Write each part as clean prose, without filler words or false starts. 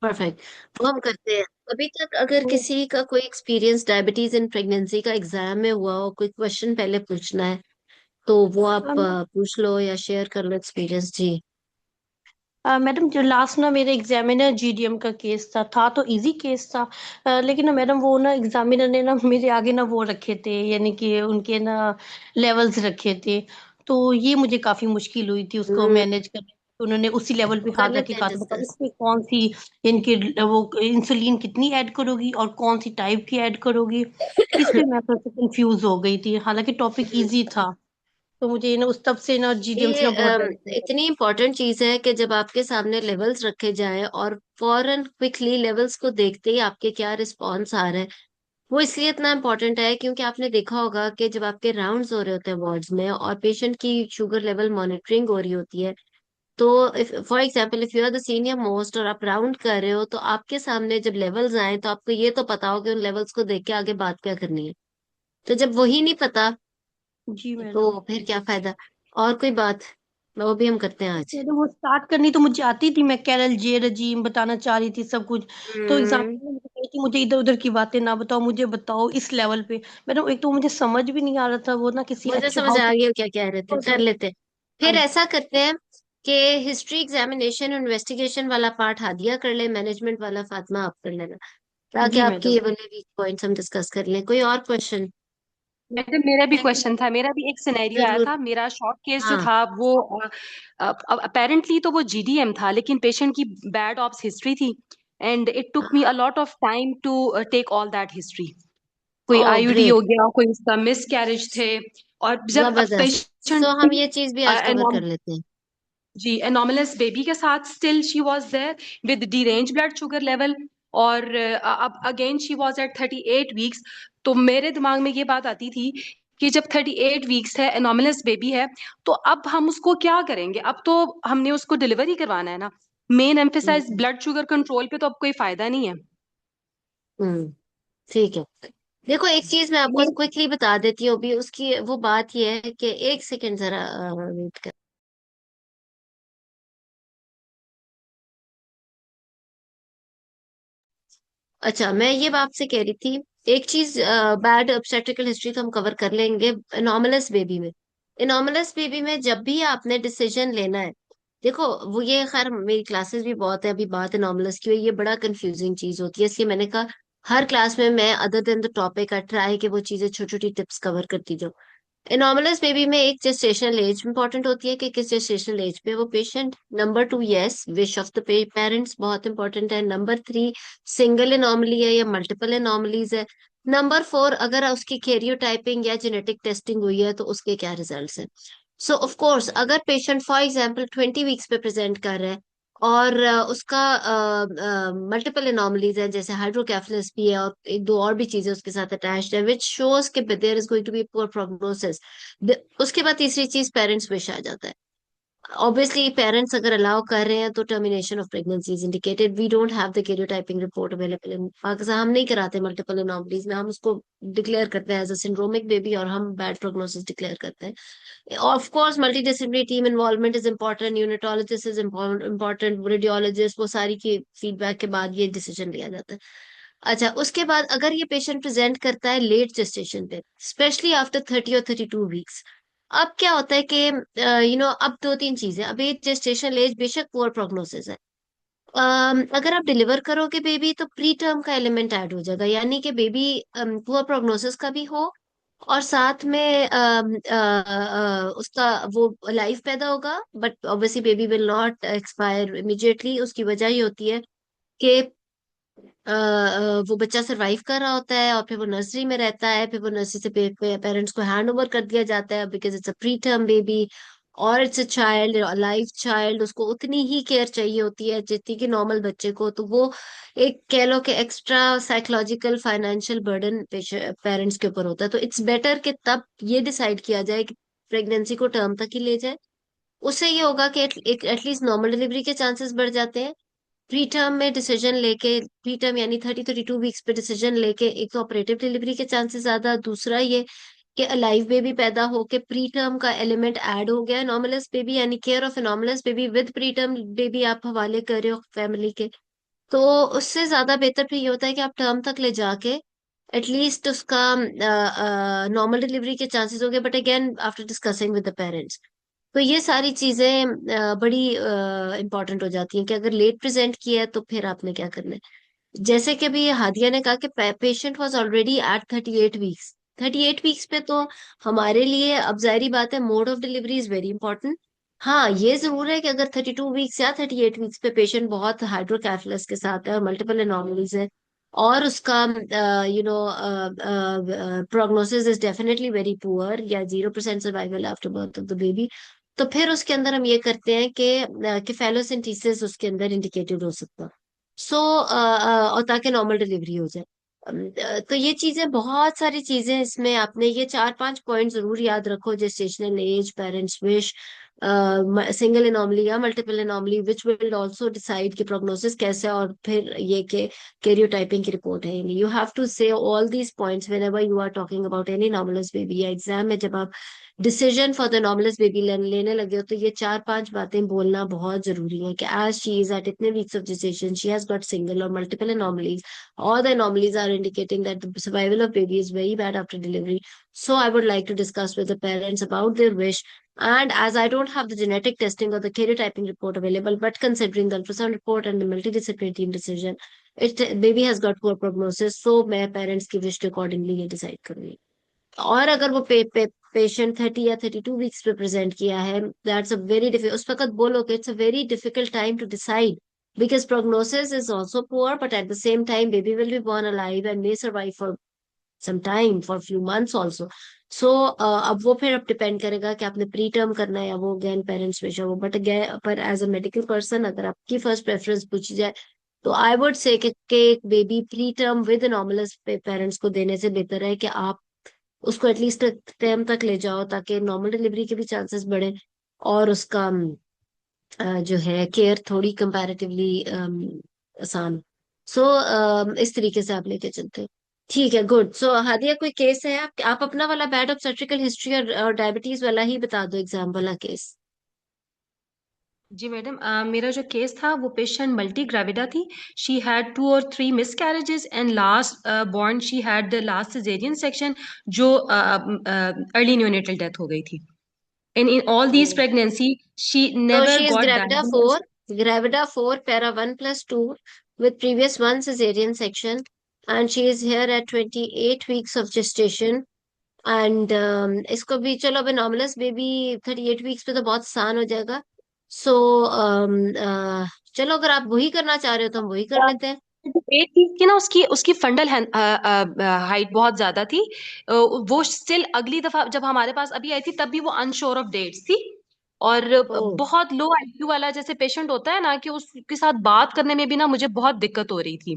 Perfect. वो हम करते हैं। अभी तक अगर तो किसी का कोई एक्सपीरियंस डायबिटीज इन प्रेगनेंसी का एग्जाम में हुआ हो, कोई क्वेश्चन पहले पूछना है तो वो आप पूछ लो या शेयर कर लो एक्सपीरियंस जी। मैडम जो लास्ट ना मेरे एग्जामिनर जीडीएम का केस था तो इजी केस था। लेकिन ना मैडम वो ना एग्जामिनर ने ना मेरे आगे ना वो रखे थे, यानी कि उनके ना लेवल्स रखे थे। तो ये मुझे काफी मुश्किल हुई थी उसको हम्म। मैनेज करने। तो उन्होंने उसी लेवल पे वो कर हाथ रख के लेते हैं कहा था बताओ डिस्कस। इसमें कौन सी इनकी वो इंसुलिन कितनी ऐड करोगी और कौन सी टाइप की ऐड करोगी। इस पे मैं थोड़ा कंफ्यूज हो गई थी, हालांकि टॉपिक इजी था। तो मुझे ना उस तब से ना जीडीएम से ये ना बहुत डर लगता इतनी इंपॉर्टेंट चीज है कि जब आपके सामने लेवल्स रखे जाएं और फौरन क्विकली लेवल्स को देखते ही आपके क्या रिस्पॉन्स आ रहा है। वो इसलिए इतना इम्पोर्टेंट है क्योंकि आपने देखा होगा कि जब आपके राउंड्स हो रहे होते हैं वार्ड्स में और पेशेंट की शुगर लेवल मॉनिटरिंग हो रही होती है, तो for example if you are the senior most और आप राउंड कर रहे हो, तो आपके सामने जब लेवल्स आए तो आपको ये तो पता हो कि उन लेवल्स को देख के आगे बात क्या करनी है। तो जब वही नहीं पता है। जी मैडम। तो फिर क्या फायदा। और कोई बात, वो भी हम करते हैं आज। मैडम वो स्टार्ट करनी तो मुझे आती थी, मैं कैरल जे रजीम बताना चाह रही थी सब कुछ। तो एग्जाम हम्म। में मुझे कही थी मुझे इधर उधर की बातें ना बताओ, मुझे बताओ इस लेवल पे। मैडम एक तो मुझे समझ भी नहीं आ रहा था वो ना किसी मुझे एच समझ हाउ आ टू। गया क्या कह रहे थे, कर लेते हैं। फिर ऐसा करते हैं कि हिस्ट्री एग्जामिनेशन इन्वेस्टिगेशन वाला पार्ट हादिया कर ले, मैनेजमेंट वाला फातिमा आप कर लेना, ताकि जी आपकी मैडम। ये वाले वीक पॉइंट्स हम डिस्कस कर लें। कोई और क्वेश्चन? मैडम मेरा भी क्वेश्चन था, मेरा भी एक सिनेरियो आया जरूर। था। मेरा शॉर्ट केस जो हाँ। था वो अपेरेंटली तो वो जीडीएम था, लेकिन पेशेंट की बैड ऑप्स हिस्ट्री थी। And it took me a lot of time to take all that history. कोई ओह आईयूडी हो ग्रेट। गया, कोई उसका मिस कैरेज थे। और जब जबरदस्त। पेशेंट तो हम ये चीज भी आज कवर कर लेते हैं। जी एनोमलस बेबी के साथ still she was there with derange blood sugar level. और अब again she was at 38 weeks. तो मेरे दिमाग में ये बात आती थी कि जब 38 वीक्स है, एनोमलस बेबी है, तो अब हम उसको क्या करेंगे? अब तो हमने उसको डिलीवरी करवाना है ना। मेन एम्फेसाइज हम्म। ब्लड शुगर कंट्रोल पे, तो अब कोई फायदा नहीं है। हम्म। ठीक है। देखो एक चीज मैं आपको मेन क्विकली बता देती हूँ अभी उसकी। वो बात ये है कि एक सेकंड जरा वेट कर। अच्छा, मैं ये बात से कह रही थी, एक चीज, बैड ऑब्स्टेट्रिकल हिस्ट्री तो हम कवर कर लेंगे। एनॉमलस बेबी में, एनॉमलस बेबी में जब भी आपने डिसीजन लेना है, देखो वो ये खैर मेरी क्लासेस भी बहुत है, अभी बात एनॉमलस की हुई, ये बड़ा कंफ्यूजिंग चीज होती है, इसलिए मैंने कहा हर क्लास में मैं other than the topic I try कि वो चीजें छोटी छोटी टिप्स कवर करती जाऊँ। एनॉमलस बेबी में एक जेस्टेशनल एज इंपॉर्टेंट होती है कि किस जेस्टेशनल एज पे वो patient. Number two, yes, wish of the parents बहुत इंपॉर्टेंट है। नंबर थ्री, सिंगल एनॉमली है या मल्टीपल एनॉमलीज है। नंबर फोर, अगर उसकी कैरियोटाइपिंग या जेनेटिक टेस्टिंग हुई है तो उसके क्या रिजल्ट्स हैं। सो ऑफ कोर्स अगर पेशेंट फॉर एग्जांपल 20 वीक्स पे प्रेजेंट कर रहा है और उसका मल्टीपल एनॉमलीज है, जैसे हाइड्रोकेफलस भी है और एक दो और भी चीजें उसके साथ अटैच्ड है, विच शोज कि there is going to be poor prognosis. उसके बाद तीसरी चीज पेरेंट्स विश आ जाता है। ऑब्वियसली पेरेंट्स अगर अलाउ कर रहे हैं तो termination of pregnancy is indicated. We don't have the karyotyping report available in Pakistan, हम नहीं कराते मल्टीपल एनॉमलीज में, हम उसको डिक्लेयर करते हैं एज अ सिंड्रोमिक बेबी और हम बैड प्रोग्नोसिस डिक्लेयर करते हैं। Of course multidisciplinary team involvement is important, neonatologist is important, radiologist, वो सारी की फीडबैक के बाद ये डिसीजन लिया जाता है। अच्छा, उसके बाद अगर ये पेशेंट प्रेजेंट करता है लेट जेस्टेशन पे, स्पेशली आफ्टर 30 और 32 वीक्स, अब क्या होता है कि अब दो तीन चीजें, अब एक जेस्टेशन एज बेशक पुअर प्रोग्नोसिस है। अगर आप डिलीवर करोगे बेबी तो प्री टर्म का एलिमेंट ऐड हो जाएगा, यानी कि बेबी पुअर प्रोग्नोसिस का भी हो और साथ में उसका वो लाइफ पैदा होगा, but obviously baby will not expire immediately. उसकी वजह ये होती है कि वो बच्चा सरवाइव कर रहा होता है और फिर वो नर्सरी में रहता है, फिर वो नर्सरी से पेरेंट्स को हैंड ओवर कर दिया जाता है because it's a pre term baby और it's a child, life child. उसको उतनी ही केयर चाहिए होती है जितनी कि नॉर्मल बच्चे को। तो वो एक कह लो कि extra psychological financial burden parents के ऊपर होता है। तो इट्स बेटर कि तब ये डिसाइड किया जाए कि प्रेगनेंसी को टर्म तक ही ले जाए। उससे ये होगा कि एटलीस्ट नॉर्मल डिलीवरी के चांसेस बढ़ जाते हैं। प्री टर्म में डिसीजन लेके, प्री टर्म यानी 32 वीक्स पे डिसीजन लेके, एक तो ऑपरेटिव डिलीवरी के चांसेस ज्यादा, दूसरा ये कि अलाइव बेबी पैदा होके प्री टर्म का एलिमेंट ऐड हो गया। नॉर्मलस बेबी यानी care of anomalous baby with pre term baby आप हवाले कर रहे हो फैमिली के। तो उससे ज्यादा बेहतर फिर ये होता है कि आप टर्म तक ले जाके एटलीस्ट उसका नॉर्मल डिलीवरी के चांसेस हो गए, but again after discussing with the parents. तो ये सारी चीजें बड़ी इंपॉर्टेंट हो जाती हैं कि अगर लेट प्रेजेंट किया है तो फिर आपने क्या करना है। जैसे कि अभी हादिया ने कहा कि patient was already at 38 weeks. 38 weeks पे तो हमारे लिए अब जाहिर बात है mode of delivery is very important. हाँ ये जरूर है कि अगर 32 वीक्स या 38 वीक्स पे पेशेंट बहुत हाइड्रोकेफलस के साथ है और मल्टीपल एनोमलीज है और उसका prognosis is definitely very poor या 0% survival after birth of the baby, तो फिर उसके अंदर हम ये करते हैं कि फेलोसिंथेसिस उसके अंदर इंडिकेटेड हो सकता है। सो और ताकि नॉर्मल डिलीवरी हो जाए। तो ये चीजें, बहुत सारी चीजें इसमें आपने ये 4-5 पॉइंट जरूर याद रखो: gestational age, parents wish, single anomaly या multiple anomaly which will also decide कि प्रोग्नोसिस कैसे है, और फिर ये कि कैरियोटाइपिंग की रिपोर्ट है। You have to say all these points whenever you are talking about any anomalous baby, या एग्जाम में जब आप decision for the anomalous baby लेने लगे हो, तो ये 4-5 बातें बोलना बहुत जरूरी है कि एज शी इज एट इतने weeks of gestation she has got single or multiple anomalies. All the anomalies are indicating that the survival of baby is very bad after delivery. So I would like to discuss with the parents about their wish. And as I don't have the genetic testing or the karyotyping report available, but considering the ultrasound report and the multidisciplinary team decision, it baby has got poor prognosis. So मैं parents की wish के accordingly ये decide करूंगी। और अगर वो patient 30 या 32 weeks पे प्रेजेंट किया है, दैट्स अ वेरी डिफिकल्ट, उस वक्त बोलो कि it's a very difficult time to decide because prognosis is also poor, but at the same time baby will be born alive and may survive for some time, for few months also. So अब वो फिर अब depend करेगा कि आपने pre term करना है या वो अगेन पेरेंट्स विश है वो, बट अगेन पर एज अ मेडिकल पर्सन अगर आपकी फर्स्ट प्रेफरेंस पूछी जाए तो आई वुड से कि baby pre term with anomalous parents को देने से बेहतर है कि आप उसको एटलीस्ट टाइम तक ले जाओ ताकि नॉर्मल डिलीवरी के भी चांसेस बढ़े और उसका जो है केयर थोड़ी कंपैरेटिवली आसान। सो इस तरीके से आप लेके चलते हैं। ठीक है, गुड। सो हादिया, कोई केस है? आप अपना वाला बैड ऑब्स्टेट्रिकल हिस्ट्री और डायबिटीज वाला ही बता दो, एग्जाम वाला केस। जी मैडम, मेरा जो केस था वो पेशेंट मल्टी ग्रेविडा थी। She had 2 or 3 miscarriages and last born she had the last caesarean section, जो अर्ली न्योनेटल डेथ हो गई थी। In all these pregnancy, she So never she is got diagnosed. gravida 4, para 1+2 with previous one cesarean section, and she is here at 28 weeks of gestation. And इसको भी चलो, अब नॉर्मलस baby 38 weeks पे तो बहुत आसान हो जाएगा। सो चलो, अगर आप वही करना चाह रहे हो तो हम वही कर लेते हैं। एक चीज की ना, उसकी उसकी फंडल हाइट बहुत ज्यादा थी। वो स्टिल अगली दफा जब हमारे पास अभी आई थी तब भी वो अनश्योर ऑफ डेट्स थी। और ओ। बहुत लो आईक्यू वाला जैसे पेशेंट होता है ना, कि उसके साथ बात करने में भी ना मुझे बहुत दिक्कत हो रही थी।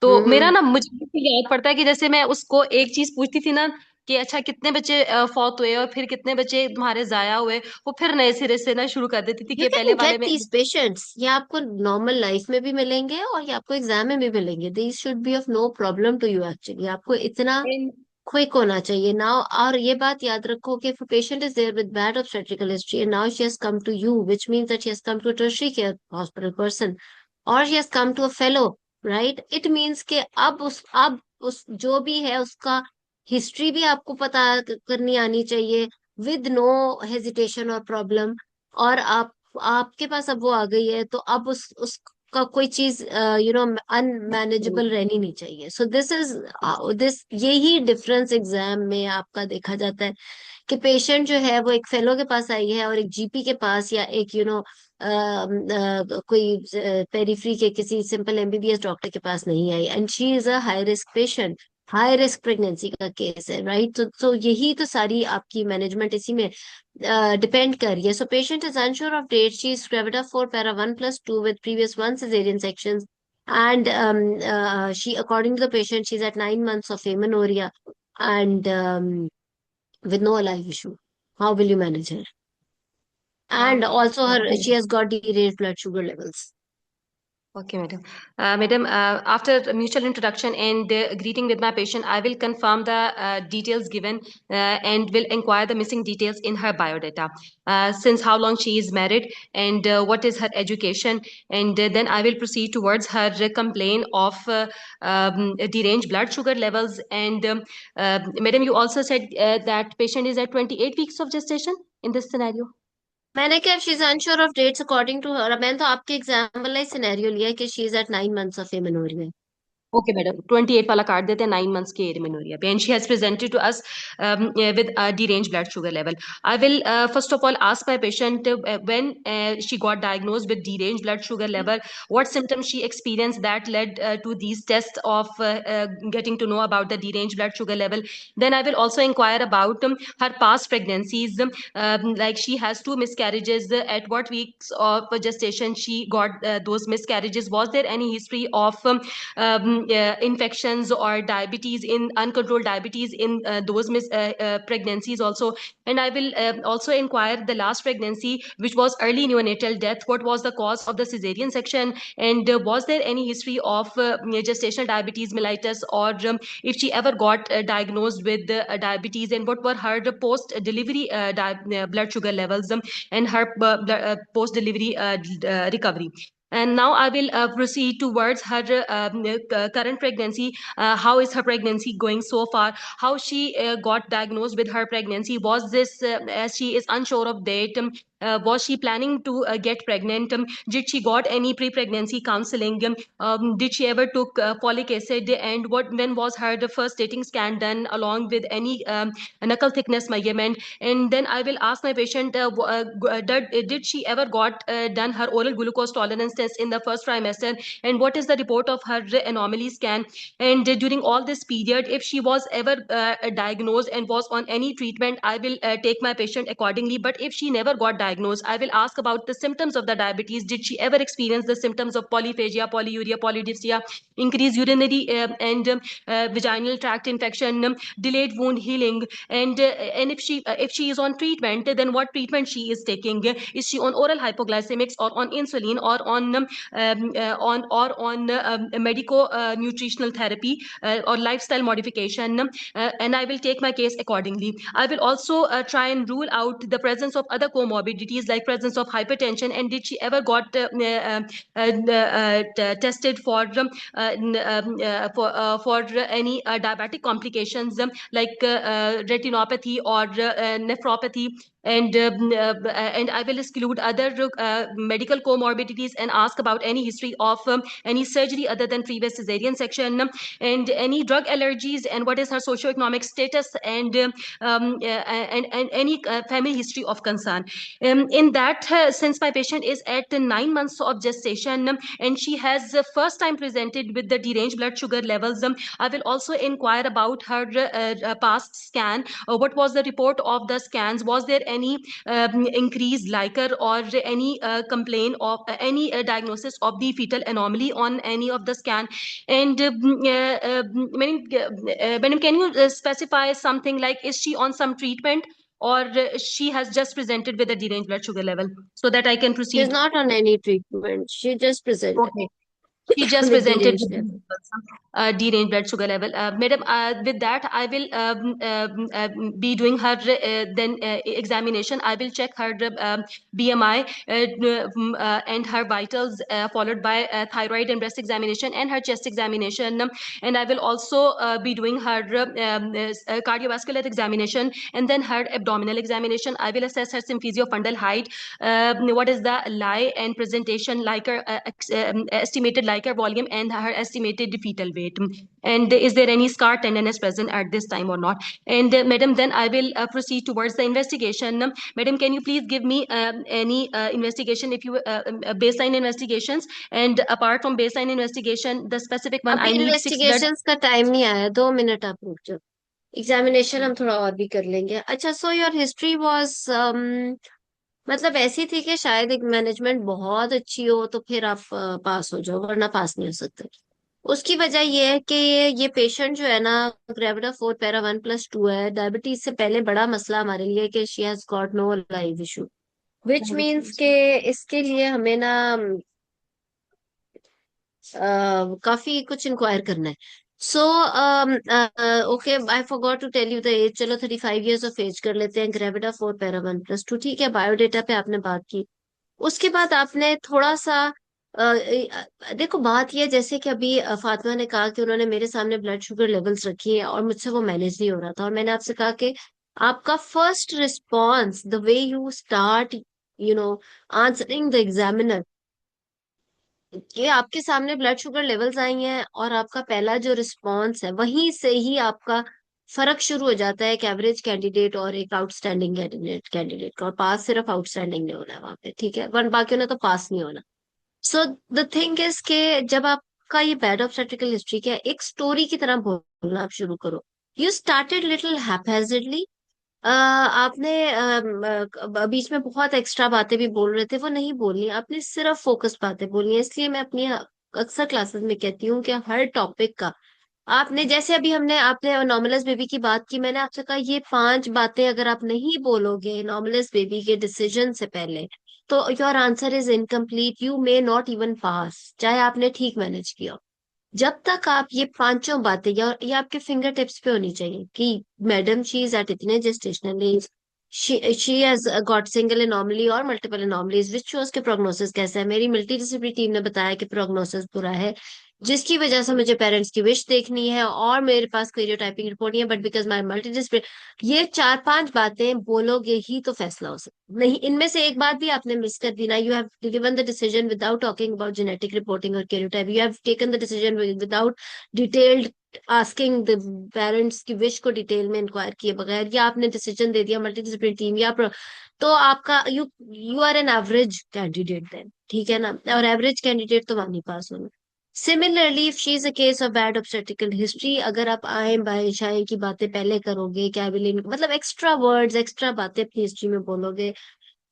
तो मेरा हम्म। ना, मुझे याद पड़ता है कि जैसे मैं उसको एक चीज पूछती थी ना, कि अच्छा कितने बच्चे फौत हुए और फिर कितने बच्चे तुम्हारे जाया हुए, वो फिर नए सिरे से ना शुरू कर देती थी यू कि पहले कैन गेट वाले में। दीज पेशेंट्स, ये आपको नॉर्मल लाइफ में भी मिलेंगे और ये आपको एग्जाम में भी मिलेंगे। These should be of no problem to you actually. आपको इतना क्विक होना चाहिए नाउ। और ये बात याद रखो कि if a patient is there with bad obstetrical history and now she has come to you, which means that she has come to a tertiary care hospital person or she has come to a fellow, right? It means कि अब उस जो भी है उसका history भी आपको पता करनी आनी चाहिए विद नो हेजिटेशन और प्रॉब्लम। और आपके पास अब वो आ गई है तो अब उसका कोई चीज अनमैनेजेबल रहनी नहीं चाहिए। सो दिस यही डिफरेंस एग्जाम में आपका देखा जाता है कि पेशेंट जो है वो एक फेलो के पास आई है और एक जीपी के पास या एक कोई पेरिफ्री के किसी सिंपल एमबीबीएस डॉक्टर के पास नहीं आई, and she is a high risk patient. High risk pregnancy का केस है, राइट? तो यही तो सारी आपकी मैनेजमेंट इसी में डिपेंड कर रही है। So patient is unsure of date, she is gravida 4, para 1+2 with previous one cesarean sections, and she, according to the patient, she's at 9 months of amenorrhea and with no alive issue. How will you manage her? And um, also she has got deranged blood sugar levels. Okay, madam. Madam, after mutual introduction and greeting with my patient, I will confirm the details given and will inquire the missing details in her biodata. Since how long she is married and what is her education, and then I will proceed towards her complaint of deranged blood sugar levels. And madam, you also said that patient is at 28 weeks of gestation in this scenario. मैंने क्या she is unsure of dates according to her, मैंने तो आपके example ही scenario लिया है कि she is at 9 months of amenorrhea. Okay, madam. 28 वाला काट देते हैं, 9 months के amenorrhea पे, and she has presented to us with a deranged blood sugar level. I will first of all ask my patient when she got diagnosed with deranged blood sugar level, what symptoms she experienced that led to these tests of getting to know about the deranged blood sugar level. Then I will also inquire about her past pregnancies, like she has 2 miscarriages. At what weeks of gestation she got those miscarriages? Was there any history of infections or diabetes in uncontrolled diabetes in those pregnancies also? And I will also inquire the last pregnancy, which was early neonatal death. What was the cause of the cesarean section? And was there any history of gestational diabetes mellitus, or if she ever got diagnosed with diabetes, and what were her post delivery blood sugar levels, and her post delivery recovery? And now I will proceed towards her current pregnancy. How is her pregnancy going so far? How she got diagnosed with her pregnancy? Was this, as she is unsure of date, was she planning to get pregnant? Did she got any pre-pregnancy counseling? Did she ever took folic acid? And when was her the first dating scan done, along with any knuckle thickness measurement? And then I will ask my patient, did she ever got done her oral glucose tolerance test in the first trimester? And what is the report of her anomaly scan? And during all this period, if she was ever diagnosed and was on any treatment, I will take my patient accordingly. But if she never got diagnosed, I will ask about the symptoms of the diabetes. Did she ever experience the symptoms of polyphagia, polyuria, polydipsia, increased urinary and vaginal tract infection, delayed wound healing? And if she is on treatment, then what treatment she is taking? Is she on oral hypoglycemics, or on insulin, or on medico nutritional therapy, or lifestyle modification? And I will take my case accordingly. I will also try and rule out the presence of other comorbidities, like presence of hypertension, and did she ever got tested for any diabetic complications, like retinopathy or nephropathy? And I will exclude other medical comorbidities and ask about any history of any surgery other than previous cesarean section, and any drug allergies, and what is her socioeconomic status, and any family history of concern. In that, since my patient is at 9 months of gestation, and she has first time presented with the deranged blood sugar levels, I will also inquire about her past scan. What was the report of the scans? Was there any increased liquor, or any complaint of any diagnosis of the fetal anomaly on any of the scan? And madam, can you specify something like, is she on some treatment, or she has just presented with a deranged blood sugar level, so that I can She is proceed? not on any treatment. She just presented Okay. She just with presented deranged with level. deranged blood sugar level. Madam, with that, I will be doing her then examination. I will check her BMI and her vitals, followed by thyroid and breast examination and her chest examination. And I will also be doing her cardiovascular examination, and then her abdominal examination. I will assess her symphysio-fundal height, what is the lie and presentation, estimated Leica volume, and her estimated fetal weight. And is there any scar tenderness present at this time or not? And madam, then I will proceed towards the investigation. Madam, can you please give me any investigation, if you baseline investigations, and apart from baseline investigation, the specific one, अभी I need 6 blood. Investigations का time नहीं आया, 2 minute आप रुक जाओ. Examination हम थोड़ा और भी कर लेंगे. अच्छा, सो योर हिस्ट्री वाज मतलब ऐसी थी कि शायद एक मैनेजमेंट बहुत अच्छी हो तो फिर आप पास हो जाओ, वरना पास नहीं हो सकते. उसकी वजह ये है कि ये पेशेंट जो है ना, ग्रेविडा 4 पैरा 1+2 है. डायबिटीज से पहले बड़ा मसला हमारे लिए कि she has got no live issue, which means के इसके लिए हमें ना काफी कुछ इंक्वायर करना है। So okay, I forgot to tell you the age. चलो 35 ईयर्स ऑफ एज कर लेते हैं, ग्रेविडा 4 पैरा 1+2, ठीक है। बायोडेटा पे आपने बात की। उसके बाद आपने थोड़ा सा देखो बात यह है, जैसे कि अभी फातिमा ने कहा कि उन्होंने मेरे सामने ब्लड शुगर लेवल्स रखी है और मुझसे वो मैनेज नहीं हो रहा था, और मैंने आपसे कहा कि आपका first response, the way you start you know answering the examiner, कि आपके सामने ब्लड शुगर लेवल्स आई हैं और आपका पहला जो रिस्पॉन्स है वहीं से ही आपका फर्क शुरू हो जाता है एक एवरेज कैंडिडेट और एक आउटस्टैंडिंग कैंडिडेट का। और पास सिर्फ आउटस्टैंडिंग नहीं होना है वहां पे, ठीक है, वन बाकी होना तो पास नहीं होना। सो द थिंग इज के जब आपका ये बैड ऑब्स्टेट्रिकल हिस्ट्री क्या है, एक स्टोरी की तरह बोलना आप शुरू करो। You started little haphazardly. आपने बीच में बहुत एक्स्ट्रा बातें भी बोल रहे थे, वो नहीं बोलनी, आपने सिर्फ फोकस बातें बोलनी है। इसलिए मैं अपनी अक्सर क्लासेस में कहती हूँ कि हर टॉपिक का आपने, जैसे अभी हमने आपने नॉर्मलस बेबी की बात की, मैंने आपसे कहा ये 5 बातें अगर आप नहीं बोलोगे नॉर्मलस बेबी के डिसीजन से पहले, तो your answer is incomplete, you may not even pass, चाहे आपने ठीक मैनेज किया हो। जब तक आप ये पांचों बातें, या ये आपके फिंगर टिप्स पे होनी चाहिए कि मैडम शी इज एट इतने gestational age, she has got single anomaly और मल्टीपल एनॉमलीज विच शोज के प्रोग्नोसिस कैसा है। मेरी मल्टी डिसिप्लिनरी टीम ने बताया कि प्रोग्नोसिस बुरा है, जिसकी वजह से मुझे पेरेंट्स की विश देखनी है, और मेरे पास क्रियोटाइपिंग रिपोर्ट नहीं है, but because my multi discipline. ये 4-5 बातें बोलोगे ही तो फैसला हो सकता, नहीं इनमें से एक बात भी आपने मिस कर दी ना, you have given the decision without talking about genetic reporting और karyotype, you have taken the decision without detailed asking the parents की विश को डिटेल में इंक्वायर किए बगैर, या आपने डिसीजन दे दिया मल्टी डिसिप्लिनरी टीम तो आपका you you are an average candidate then, ठीक है ना, और एवरेज कैंडिडेट तो वहां नहीं पास होना। Similarly if she is a case of bad obstetrical history, अगर आप आए बाय शाये की बातें पहले करोगे, कैविलिन मतलब एक्स्ट्रा वर्ड्स एक्स्ट्रा बातें अपनी हिस्ट्री में बोलोगे,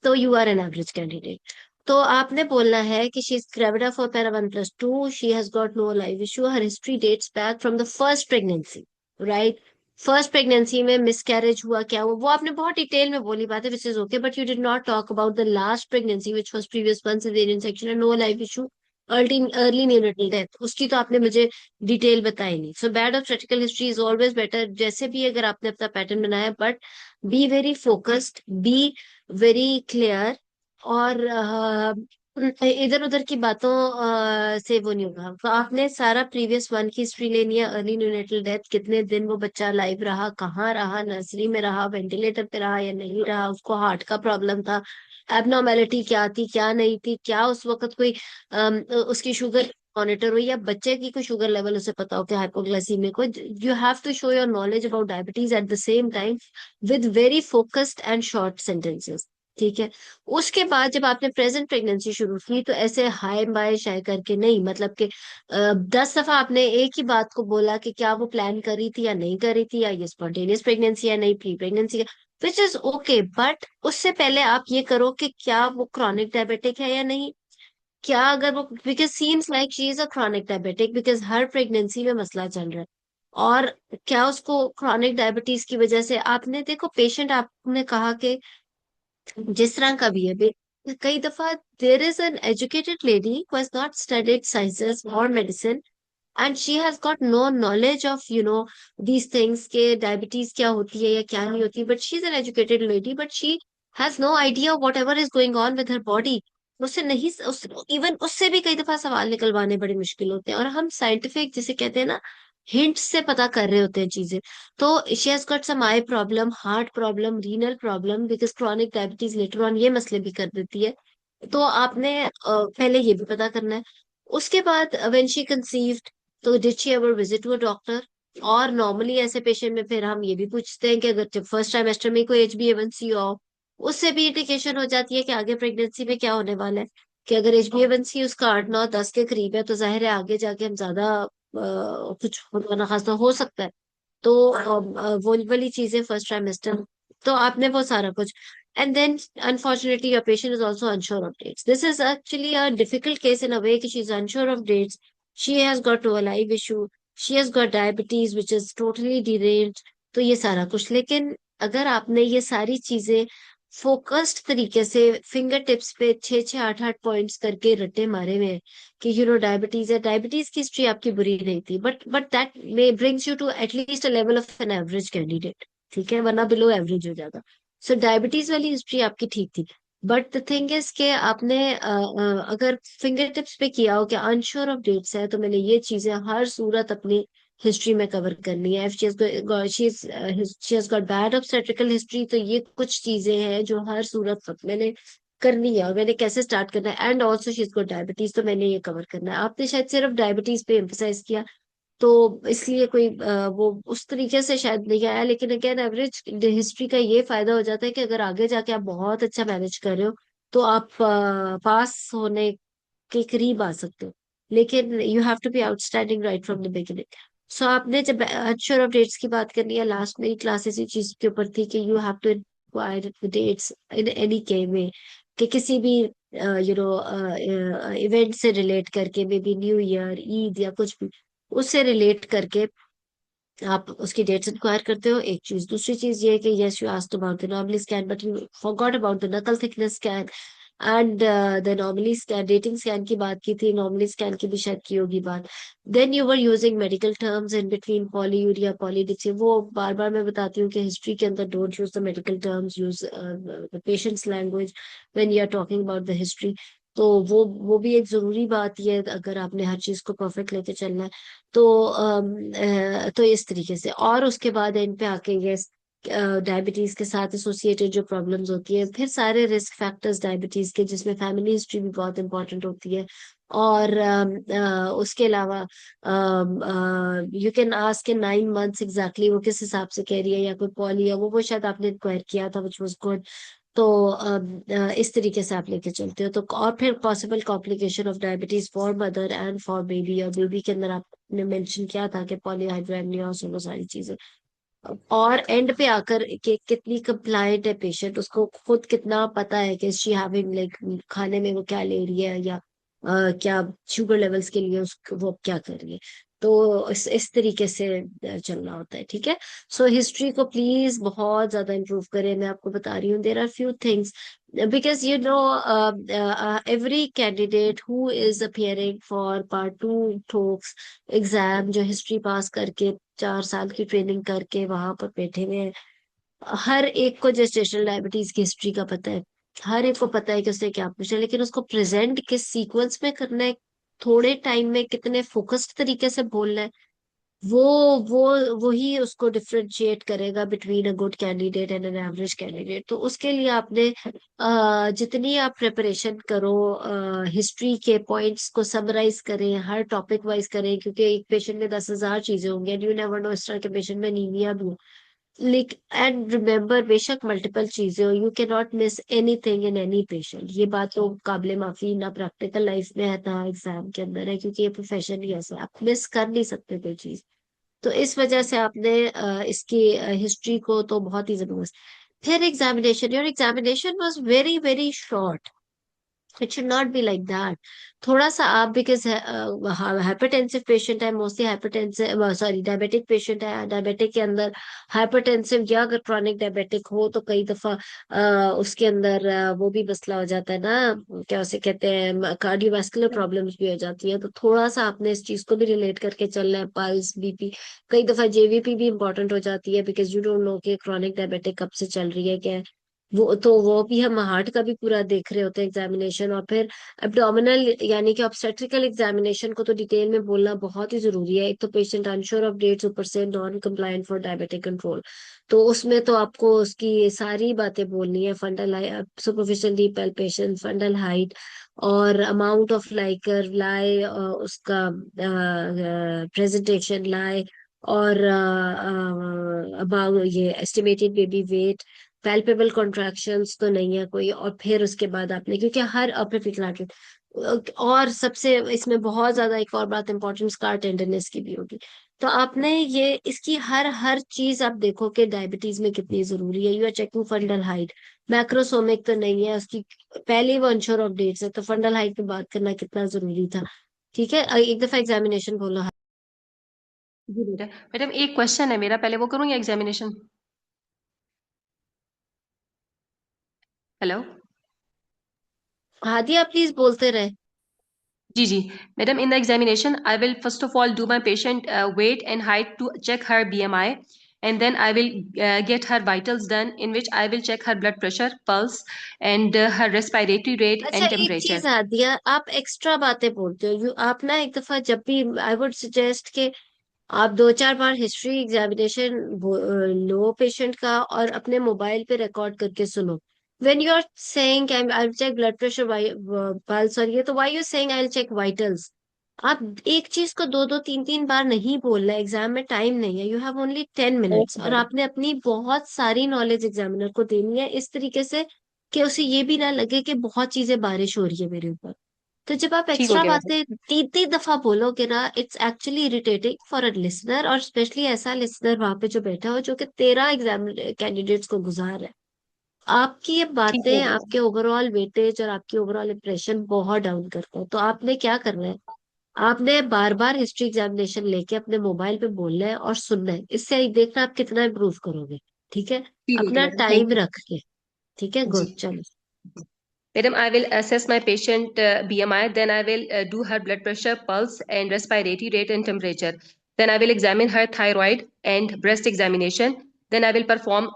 तो you are an average candidate. तो आपने बोलना है कि she is gravida 4 para 1+2, she has got no live issue, her history dates back from the first pregnancy, right. First pregnancy में मिसकैरेज हुआ क्या हुआ, वो आपने बहुत डिटेल में बोली बातें, which is okay, but you did not talk about the last pregnancy which was previous one caesarean section and no life issue, early early neonatal death, उसकी तो आपने मुझे डिटेल बताई नहीं। So bad obstetrical history is always better, जैसे भी अगर आपने अपना पैटर्न बनाया, but be very focused, be very clear, और इधर उधर की बातों से वो नहीं होगा। तो आपने सारा प्रीवियस वन की हिस्ट्री लेनी है, अर्ली न्यूनेटल डेथ, कितने दिन वो बच्चा लाइव रहा, कहाँ रहा, नर्सरी में रहा, वेंटिलेटर पे रहा या नहीं रहा, उसको हार्ट का प्रॉब्लम था, एबनॉर्मेलिटी क्या थी क्या नहीं थी, क्या उस वक्त कोई उसकी शुगर मॉनिटर हुई, या बच्चे की कोई शुगर लेवल उसे पता हो कि हाइपोग्लाइसीमिक को। You have to show your knowledge about diabetes at the same time with very focused and short sentences, ठीक है। उसके बाद जब आपने प्रेजेंट प्रेगनेंसी शुरू की, तो ऐसे हाय बाय शाय करके नहीं, मतलब कि 10 दफा आपने एक ही बात को बोला कि क्या वो प्लान करी थी या नहीं करी थी, या ये स्पॉन्टेनियस प्रेगनेंसी या नहीं, pre pregnancy, which is okay, but उससे पहले आप ये करो कि क्या वो क्रॉनिक डायबिटिक है या नहीं। क्या अगर वो, because seems like she is a chronic diabetic, because her pregnancy में मसला चल रहा है, और क्या उसको क्रॉनिक डायबिटीज की वजह से, आपने देखो पेशेंट, आपने कहा कि जिस तरह का भी है कई दफा there is an educated lady who has not studied sciences और medicine, and she has got no knowledge of these things के डायबिटीज क्या होती है या क्या नहीं होती, but she is an educated lady, but she has no idea whatever is going on with her body. उससे नहीं इवन उससे भी कई दफा सवाल निकलवाने बड़े मुश्किल होते हैं, और हम साइंटिफिक जिसे कहते हैं ना, हिंट से पता कर रहे होते हैं चीजें। तो she has got some eye problem, heart problem, renal problem, because chronic diabetes later on ये मसले भी कर देती है। तो आपने पहले ये भी पता करना है। उसके बाद व्हेन शी कंसीव्ड, तो did she ever visit to a doctor. और नॉर्मली ऐसे पेशेंट में फिर हम ये भी पूछते हैं कि अगर जब फर्स्ट ट्राइमेस्टर में कोई HbA1c हो, उससे भी इंडिकेशन हो जाती है कि आगे प्रेगनेंसी में क्या होने वाला है। कि अगर HbA1c उसका 8 9 10 के करीब है, तो जाहिर है आगे जाके हम ज्यादा कुछ होना खासा हो सकता है। तो वो वाली चीजें फर्स्ट ट्राइमेस्टर, तो आपने वो सारा कुछ, and then unfortunately your patient is also unsure of dates, this is actually a difficult case in a way कि she is unsure of dates, she has got no live issue, she has got diabetes which is totally derailed, तो ये सारा कुछ। लेकिन अगर आपने ये सारी चीजें फोकस्ड तरीके से फिंगर टिप्स पे 6 6 8 8 पॉइंट्स करके रट्टे मारे हुए हैं कि डायबिटीज है। डायबिटीज की हिस्ट्री आपकी बुरी नहीं थी, but that may brings you to at least a level of an average candidate, ठीक है, वरना बिलो एवरेज हो जाता। सो डायबिटीज वाली हिस्ट्री आपकी ठीक थी। बट द थिंग इज के आपने अगर फिंगर टिप्स पे किया हो कि अनश्योर ऑफ डेट्स है, तो मैंने ये चीजें हर सूरत अपनी हिस्ट्री में कवर करनी है। She has got bad obstetrical history, तो ये कुछ चीजें हैं जो हर सूरत वक्त मैंने करनी है, और मैंने कैसे स्टार्ट करना है। And also she has got diabetes, तो मैंने ये कवर करना है। आपने शायद सिर्फ डायबिटीज पे एम्फोसाइज किया, तो इसलिए कोई वो उस तरीके से शायद नहीं आया। लेकिन अगेन एवरेज हिस्ट्री का ये फायदा हो जाता है कि अगर आगे जाके आप बहुत अच्छा मैनेज कर रहे हो, तो आप पास होने के करीब आ सकते हो। लेकिन you have to be outstanding right from the beginning. So आपने जब श्योर ऑफ डेट्स की बात करनी है, लास्ट मेरी क्लास इसी चीज के ऊपर थी कि you have to inquire the dates in any के में, कि किसी भी इवेंट से रिलेट करके, maybe new year, Eid या कुछ भी, उससे रिलेट करके आप उसकी डेट्स इंक्वायर करते हो। एक चीज, दूसरी चीज ये है कि yes you asked about the normally scan, but you forgot about the nuchal thickness scan and the normally scan. Dating scan की बात की थी, नॉर्मली स्कैन की भी शायद की होगी बात। Then you were using medical terms in between, polyuria, polydipsia. वो बार बार मैं बताती हूँ कि हिस्ट्री के अंदर don't use the medical terms, use the patient's language when you are talking about the history. तो वो भी एक जरूरी बात ही है अगर आपने हर चीज को परफेक्ट लेके चलना है। तो तो इस तरीके से, और उसके बाद एंड पे आके ये डायबिटीज के साथ एसोसिएटेड जो प्रॉब्लम्स होती है, फिर सारे रिस्क फैक्टर्स डायबिटीज के, जिसमें फैमिली हिस्ट्री भी बहुत इंपॉर्टेंट होती है। और उसके अलावा you can ask in 9 months exactly वो किस हिसाब से कह रही है, या कोई पॉली है, वो शायद आपने इंक्वायर किया था, विच वाज गुड। तो इस तरीके से आप लेके चलते हो। तो और फिर possible complication of diabetes for mother and for baby, और बेबी के अंदर आपने मेंशन किया था कि पॉलीहाइड्रोएमनियोस और वो सारी चीजें। और एंड पे आकर कि कितनी कंप्लायंट है पेशेंट, उसको खुद कितना पता है कि शी हैविंग लाइक खाने में वो क्या ले रही है, या क्या शुगर लेवल्स के लिए उसको वो क्या कर रही है। तो इस तरीके से चलना होता है, ठीक है। सो हिस्ट्री को प्लीज बहुत ज्यादा इंप्रूव करें। मैं आपको बता रही हूँ, there are few things, because every candidate who is appearing for part 2 TOACS exam, जो हिस्ट्री पास करके 4 साल की ट्रेनिंग करके वहां पर बैठे हुए हैं, हर एक को जेस्टेशनल डायबिटीज की हिस्ट्री का पता है। हर एक को पता है कि उसने क्या पूछा, लेकिन उसको प्रेजेंट किस सीक्वेंस में करना है, थोड़े टाइम में कितने फोकस्ड तरीके से बोलना है, वो वो वही उसको डिफरेंशिएट करेगा between a good candidate and N average candidate. तो उसके लिए आपने जितनी आप प्रिपरेशन करो, हिस्ट्री के पॉइंट्स को समराइज करें, हर टॉपिक वाइज करें, क्योंकि एक पेशेंट में 10,000 चीजें होंगी, एंड यू नेवर नो इस तरह के पेशेंट में अनीमिया भी हो। एंड रिमेम्बर, बेशक मल्टीपल चीजें हो, you can not miss anything in any patient. ये बात तो काबिले माफी ना प्रैक्टिकल लाइफ में है ना एग्जाम के अंदर है, क्योंकि ये प्रोफेशन ही ऐसा है, आप मिस कर नहीं सकते कोई चीज। तो इस वजह से आपने इसकी हिस्ट्री को तो बहुत ही जबरदस्त। फिर examination, your examination was very very short. It should not be like that. थोड़ा सा आप, बिकॉज हाइपरटेंसिव पेशेंट है, mostly hypertensive, sorry diabetic patient है, डायबिटिक के अंदर हाइपरटेंसिव या अगर क्रॉनिक डायबिटिक हो, तो कई दफा उसके अंदर वो भी मसला हो जाता है ना, क्या उसे कहते हैं, कार्डियोवास्कुलर प्रॉब्लम्स भी हो जाती है। तो थोड़ा सा आपने इस चीज को भी रिलेट करके चलना है, पल्स, बीपी, कई दफा जेवीपी भी इंपॉर्टेंट हो जाती है, बिकॉज यू डोंट नो कि क्रॉनिक डायबिटिक कब से चल रही है, क्या है। वो भी हम हार्ट का भी पूरा देख रहे होते हैं एग्जामिनेशन। और फिर एब्डोमिनल यानी कि ऑब्स्टेट्रिकल एग्जामिनेशन को तो डिटेल में बोलना बहुत ही जरूरी है। एक तो पेशेंट अनश्योर ऑफ डेट्स, ऊपर से non compliant for diabetic control, तो उसमें तो आपको उसकी सारी बातें बोलनी है। Fundal superficial deep palpation, fundal height, और अमाउंट ऑफ लाइकर लाई, उसका प्रेजेंटेशन लाई, और अबाउट ये estimated baby weight, palpable contractions तो नहीं है कोई। और फिर उसके बाद आपने, क्योंकि हर अपिफिक्लाटेड, और सबसे इसमें बहुत ज्यादा एक और बात इंपॉर्टेंट, स्कार टेंडरनेस की भी होगी। तो आपने ये इसकी हर हर चीज आप देखो कि डायबिटीज में कितनी जरूरी है। You are checking fundal height, macrosomic तो नहीं है उसकी, पहले वो अनश्योर ऑफ डेट्स है, तो फंडल हाइट पे बात करना कितना जरूरी था। ठीक है, एक दफा एग्जामिनेशन बोलो। जी बेटा। मैडम एक क्वेश्चन है मेरा, पहले वो करूँ या एग्जामिनेशन? हेलो। हादिया प्लीज बोलते रहे। जी जी madam, in the examination I will first of all do my patient weight and height to check her BMI, and then I will get her vitals done, in which I will check her blood pressure, pulse, and her respiratory rate अच्छा and एक temperature. चीज हादिया, आप extra बातें बोलते हो। आप ना एक दफा जब भी, आई वुड सजेस्ट के आप 2-4 बार हिस्ट्री एग्जामिनेशन लो पेशेंट का और अपने मोबाइल पे रिकॉर्ड करके सुनो। When you are saying I will check blood pressure, pulse और ये, तो why you saying I will check vitals? आप एक चीज को 2-2 3-3 बार नहीं बोलना। एग्जाम में टाइम नहीं है, you have only 10 minutes, okay और मैडम। आपने अपनी बहुत सारी नॉलेज एग्जामिनर को देनी है इस तरीके से कि उसे ये भी ना लगे कि बहुत चीजें बारिश हो रही है मेरे ऊपर। तो जब आप ठीक हो एक्स्ट्रा गया मैडम। बातें 3-3 दफा बोलोगे ना, it's actually irritating for a listener, और स्पेशली ऐसा लिसनर वहां पे जो बैठा हो जो कि 13 एग्जाम कैंडिडेट्स को गुजार रहा है। आपकी ये ठीक हो बातें गया मैडम। आपके ओवरऑल वेटेज और आपकी ओवरऑल इंप्रेशन बहुत डाउन करता है। तो आपने क्या करना है, आपने बार बार हिस्ट्री एग्जामिनेशन लेके अपने मोबाइल पे बोलना है और सुनना है। इससे देखना आप कितना इम्प्रूव करोगे। ठीक है, ठीक हो गया अपना मैडम, टाइम थैंक यू। रख के। ठीक है, जी गुड, चलो। madam, I will assess my patient BMI, then I will do her blood pressure, pulse, and respiratory rate and temperature. Then I will examine her thyroid and breast examination. Then I will perform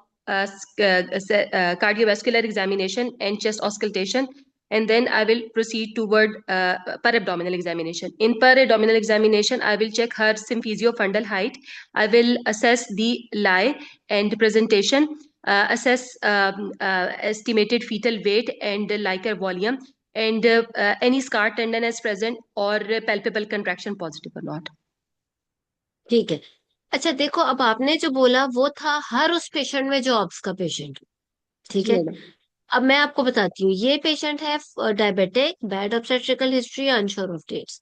cardiovascular examination and chest auscultation. And then I will proceed toward per-abdominal examination. In per-abdominal examination, I will check her symphysiofundal height. I will assess the lie and presentation, assess estimated fetal weight and Leica volume, and any scar tenderness present or palpable contraction positive or not. ठीक है। अच्छा देखो, अब आपने जो बोला वो था हर उस पेशेंट में जो ऑब्स का पेशेंट। ठीक जी है, मैडम। अब मैं आपको बताती हूँ। ये पेशेंट है diabetic, bad obstetrical history, unsure of dates.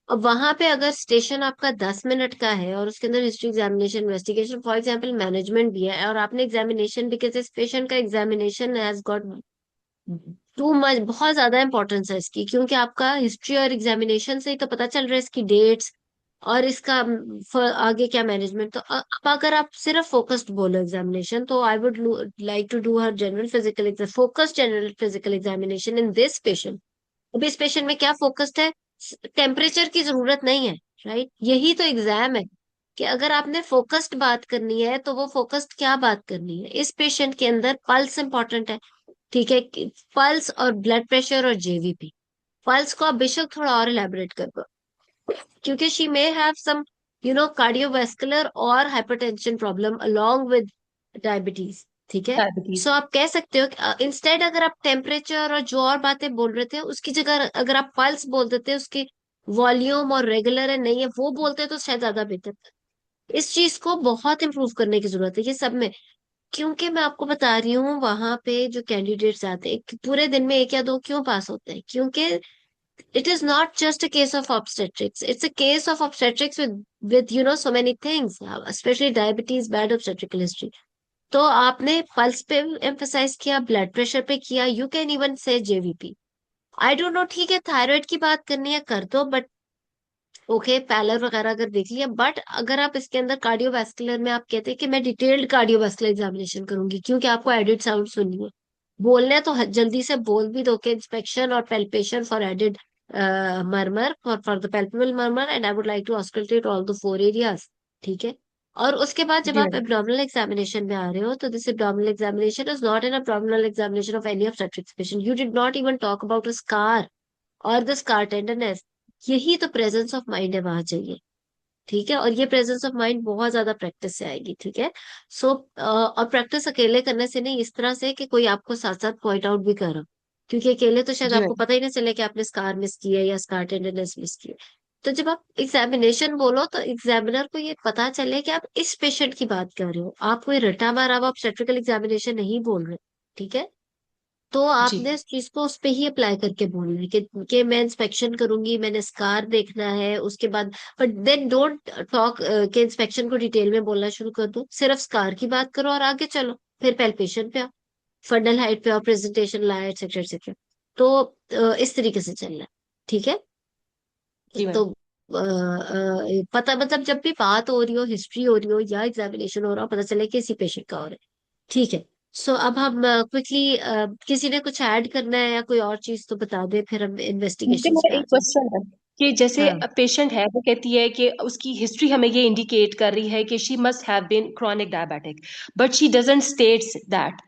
अब वहां पे अगर स्टेशन आपका 10 मिनट का है और उसके अंदर history, examination, investigation, for example management भी है, और आपने एग्जामिनेशन, बिकॉज इस पेशेंट का examination has got too much, बहुत ज्यादा इंपॉर्टेंस है इसकी, क्योंकि आपका हिस्ट्री और एग्जामिनेशन से ही तो पता चल रहा है इसकी डेट्स और इसका आगे क्या मैनेजमेंट। तो अब अगर आप सिर्फ फोकस्ड बोलो एग्जामिनेशन, तो I would like to do her general physical, focused general physical examination in this patient. अब इस पेशेंट में क्या फोकस्ड है? टेम्परेचर की जरूरत नहीं है, राइट? यही तो एग्जाम है कि अगर आपने फोकस्ड बात करनी है तो वो फोकस्ड क्या बात करनी है। इस पेशेंट के अंदर पल्स इंपॉर्टेंट है। ठीक है, पल्स और ब्लड प्रेशर और जेवीपी। पल्स को आप बेशक थोड़ा और इलेबोरेट कर दो, क्योंकि she may have some cardiovascular और hypertension problem along with diabetes. ठीक है, डायबिटीज। सो आप कह सकते हो कि इंस्टेड अगर आप टेम्परेचर और जो और बातें बोल रहे थे उसकी जगह अगर आप पल्स बोल देते, उसकी वॉल्यूम और रेगुलर है नहीं है वो बोलते, तो शायद ज्यादा बेहतर था। इस चीज को बहुत इंप्रूव करने की जरूरत है ये सब में। क्योंकि मैं आपको बता रही हूँ, वहां पे जो कैंडिडेट्स आते हैं पूरे दिन में एक या दो क्यों पास होते हैं, क्योंकि it is not just a case of obstetrics, it's a case of obstetrics with so many things, especially diabetes, bad obstetrical history. तो आपने पल्स पे एम्फेसाइज किया, ब्लड प्रेशर पे किया, यू कैन इवन से जेवीपी। आई डोंट नो, ठीक है, thyroid की बात करनी है कर दो, बट ओके, पैलर वगैरह अगर देख लिया। बट अगर आप इसके अंदर कार्डियोवास्कुलर में आप कहते हैं कि मैं डिटेल्ड कार्डियोवास्कुलर एग्जामिनेशन करूंगी क्योंकि आपको एडिड साउंड सुननी है, बोलने तो जल्दी से बोल भी दो कि इंस्पेक्शन और palpation for added murmur, for the palpable murmur, and I would like to auscultate all the 4 areas. ठीक है, और उसके बाद जब जी आप मैडम। एब्डोमिनल एग्जामिनेशन में आ रहे हो, तो this abdominal examination is not N abdominal examination of any obstetrics patient. You did not even talk about a scar और द स्कार टेंडरनेस। यही तो प्रेजेंस ऑफ माइंड है वहां चाहिए। ठीक है, और ये प्रेजेंस ऑफ माइंड बहुत ज्यादा प्रैक्टिस से आएगी। ठीक है, सो और प्रैक्टिस अकेले करने से नहीं, इस तरह से कि कोई आपको साथ साथ पॉइंट आउट भी करो, क्योंकि अकेले तो शायद जी आपको मैडम। पता ही ना चले कि आपने स्कार मिस किया या स्कार टेंडरनेस मिस की है। तो जब आप एग्जामिनेशन बोलो तो एग्जामिनर को ये पता चले कि आप इस पेशेंट की बात कर रहे हो, आप कोई रटा मारा हुआ ऑब्स्टेट्रिकल एग्जामिनेशन नहीं बोल रहे। ठीक है, तो जी आपने इस चीज को उस पे ही अप्लाई करके बोलना है कि मैं इंस्पेक्शन करूंगी, मैंने स्कार देखना है, उसके बाद। बट देन डोंट टॉक के इंस्पेक्शन को डिटेल में बोलना शुरू कर दो, सिर्फ स्कार की बात करो और आगे चलो। फिर पेल्पेशन पे आओ, फंडल हाइट पे आओ, प्रेजेंटेशन लाए, एक्सेट्रा एक्सेट्रा। तो इस तरीके से चलना है। ठीक है, जी तो मैडम। पता मतलब जब भी बात हो रही हो, हिस्ट्री हो रही हो या एग्जामिनेशन हो रहा हो, पता चले कि इसी पेशेंट का हो रहा है। ठीक है, सो अब हम क्विकली, किसी ने कुछ ऐड करना है या कोई और चीज तो बता दे, फिर हम मुझे इन्वेस्टिगेशंस मेरा पे आ एक जाए। क्वेश्चन है कि जैसे हाँ, पेशेंट है वो कहती है कि उसकी हिस्ट्री हमें ये इंडिकेट कर रही है कि she must have been chronic diabetic, but she doesn't states that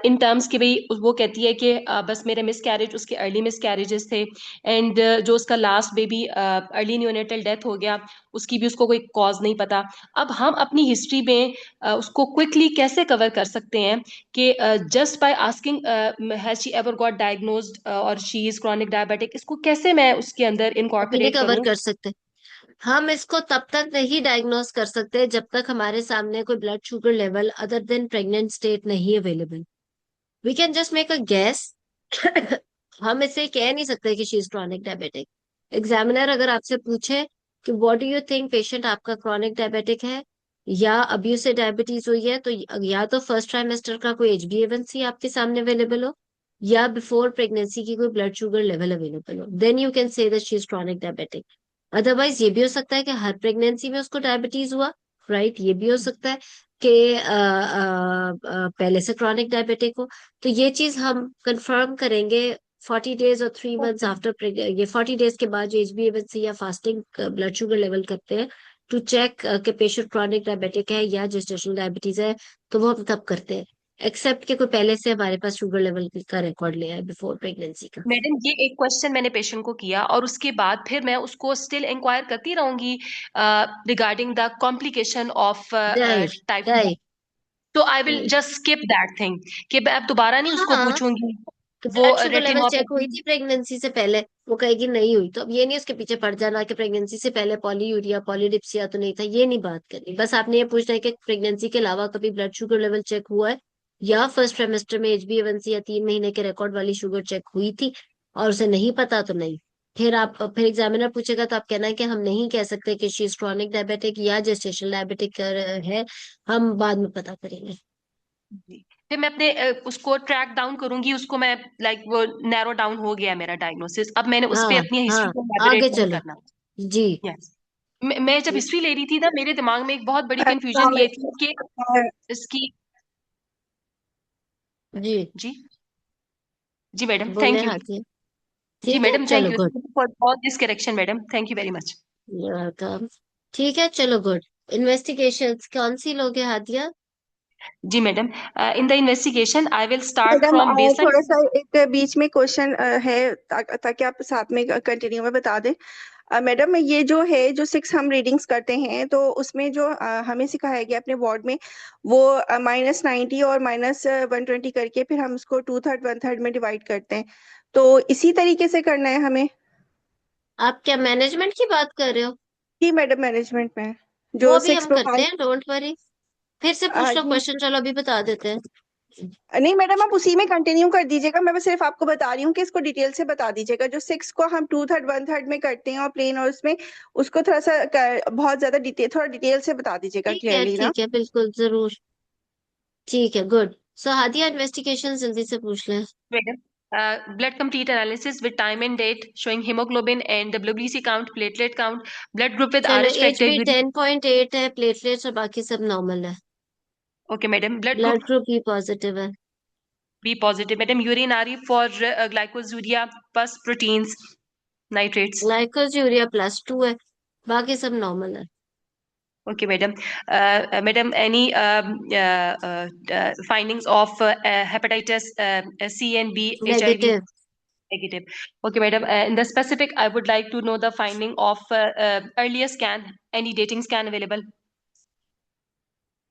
in terms कि भाई वो कहती है कि बस मेरे मिस कैरेज, उसके अर्ली मिस कैरेजेस थे, एंड जो उसका last baby early neonatal death हो गया, उसकी भी उसको कोई कॉज नहीं पता। अब हम अपनी हिस्ट्री में उसको क्विकली कैसे कवर कर सकते हैं कि just by asking has she ever got diagnosed और शी इज क्रॉनिक डायबिटिक, इसको कैसे मैं उसके अंदर अभी नहीं इनकॉर्पोरेट कवर करूं? कर सकते। हम इसको तब तक नहीं डायग्नोस कर सकते जब तक हमारे सामने कोई blood sugar level other than pregnant state नहीं available. We can just make a guess. हम इसे कह नहीं सकते कि she is chronic diabetic. Examiner अगर आपसे पूछे कि what do you think patient आपका क्रॉनिक डायबिटिक है या अभी उसे डायबिटीज हुई है, तो या तो फर्स्ट ट्राइमेस्टर का कोई HbA1c आपके सामने अवेलेबल हो या बिफोर प्रेगनेंसी की कोई ब्लड शुगर लेवल अवेलेबल हो, then you can say that she is chronic diabetic. Otherwise ये भी हो सकता है कि हर प्रेगनेंसी में उसको डायबिटीज हुआ, राइट, ये भी हो सकता है कि पहले से क्रॉनिक डायबिटिक हो। तो ये चीज हम कंफर्म करेंगे 40 डेज और 3 मंथ्स ओके। आफ्टर। ये 40 डेज के बाद जो HbA1c या फास्टिंग ब्लड शुगर लेवल करते हैं टू चेक कि पेशेंट क्रॉनिक डायबिटिक है या जेस्टेशनल डायबिटीज है, तो वो हम तब करते हैं। एक्सेप्ट कि कोई पहले से हमारे पास शुगर लेवल का रिकॉर्ड लिया है बिफोर प्रेगनेंसी का। मैडम ये एक क्वेश्चन मैंने पेशेंट को किया और उसके बाद फिर मैं उसको स्टिल इंक्वायर करती रहूंगी regarding the complication of right, type 2। Right, तो I will write. Just skip that thing कि मैं अब दोबारा नहीं उसको हाँ, पूछूंगी तो वो ब्लड शुगर लेवल चेक हुई रेटिनोपैथी। थी प्रेगनेंसी से पहले, वो कहेगी नहीं हुई, तो अब ये नहीं उसके पीछे पड़ जाना कि प्रेगनेंसी से पहले पॉलीयूरिया पॉलीडिप्सिया तो नहीं था, ये नहीं बात करनी। बस आपने ये पूछना है कि प्रेगनेंसी के अलावा कभी ब्लड शुगर लेवल चेक हुआ है या फर्स्ट ट्राइमेस्टर में HbA1c या 3 महीने के रिकॉर्ड वाली शुगर चेक हुई थी, और उसे नहीं पता तो नहीं। फिर एग्जामिनर पूछेगा तो आप कहना है कि हम नहीं कह सकते कि शी इज क्रॉनिक डायबिटिक या जेस्टेशनल डायबिटिक है, हम बाद में पता करेंगे। जी। फिर मैं अपने उसको ट्रैक डाउन करूंगी, उसको मैं लाइक वो नैरो डाउन हो गया मेरा डायग्नोसिस, अब मैंने उस पे हाँ, अपनी हिस्ट्री हाँ, को आगे एलेबोरेट नहीं चलो। करना। जी, यस। मैं जब हिस्ट्री ले रही थी ना, मेरे दिमाग में एक बहुत बड़ी कंफ्यूजन अस्सलाम ये थी कि वालेकुम। इसकी। जी, जी। जी मैडम बोले थैंक यू। हाँ जी। जी ठीक है, मैडम थैंक चलो you good. For all this correction madam, thank you very much. Welcome. ठीक है, चलो गुड। इन्वेस्टिगेशन कौन सी लोगे हादिया? जी madam, in the investigation I will start madam from थोड़ा बेसलाइन। सा एक बीच में क्वेश्चन है, ताकि आप साथ में कंटिन्यू में बता दें। मैडम ये जो है, जो 6 हम रीडिंग्स करते हैं, तो उसमें जो हमें सिखाया गया अपने वार्ड में, वो -90 और -120 करके फिर हम उसको 2/3 1/3 में डिवाइड करते हैं। तो इसी तरीके से करना है हमें? आप क्या मैनेजमेंट की बात कर रहे हो? जी मैडम, मैनेजमेंट में वो जो भी सिक्स हम करते प्रोफाइल। हैं, डोंट वरी। फिर से पूछ लो जी क्वेश्चन, चलो अभी बता देते हैं। नहीं मैडम, आप उसी में कंटिन्यू कर दीजिएगा। मैं बस सिर्फ आपको बता रही हूँ कि इसको डिटेल से बता दीजिएगा। जो 6 को हम 2/3 1/3 में करते हैं और प्लेन, और उसमें उसको थोड़ा सा बहुत ज्यादा डिटेल, थोड़ा डिटेल से बता दीजिएगा ठीक है, क्लियरली ना। ठीक है, बिल्कुल जरूर। ठीक है, गुड। सो हादिया, इन्वेस्टिगेशन जल्दी से पूछ लें। Madam, blood complete analysis with time and date showing hemoglobin and WBC count, platelet count, blood group with चलो, RH H factor B uri-। 10.8 है, प्लेटलेट्स और बाकी सब नॉर्मल है। Okay madam, blood group blood group भी positive है। B positive madam, urinary for glycosuria plus proteins nitrates। ग्लाइकोज +2 है, बाकी सब नॉर्मल है। Okay madam, madam any findings of hepatitis C and B, HIV? Negative. Negative. Okay madam, in the specific I would like to know the finding of earlier scan, any dating scan available?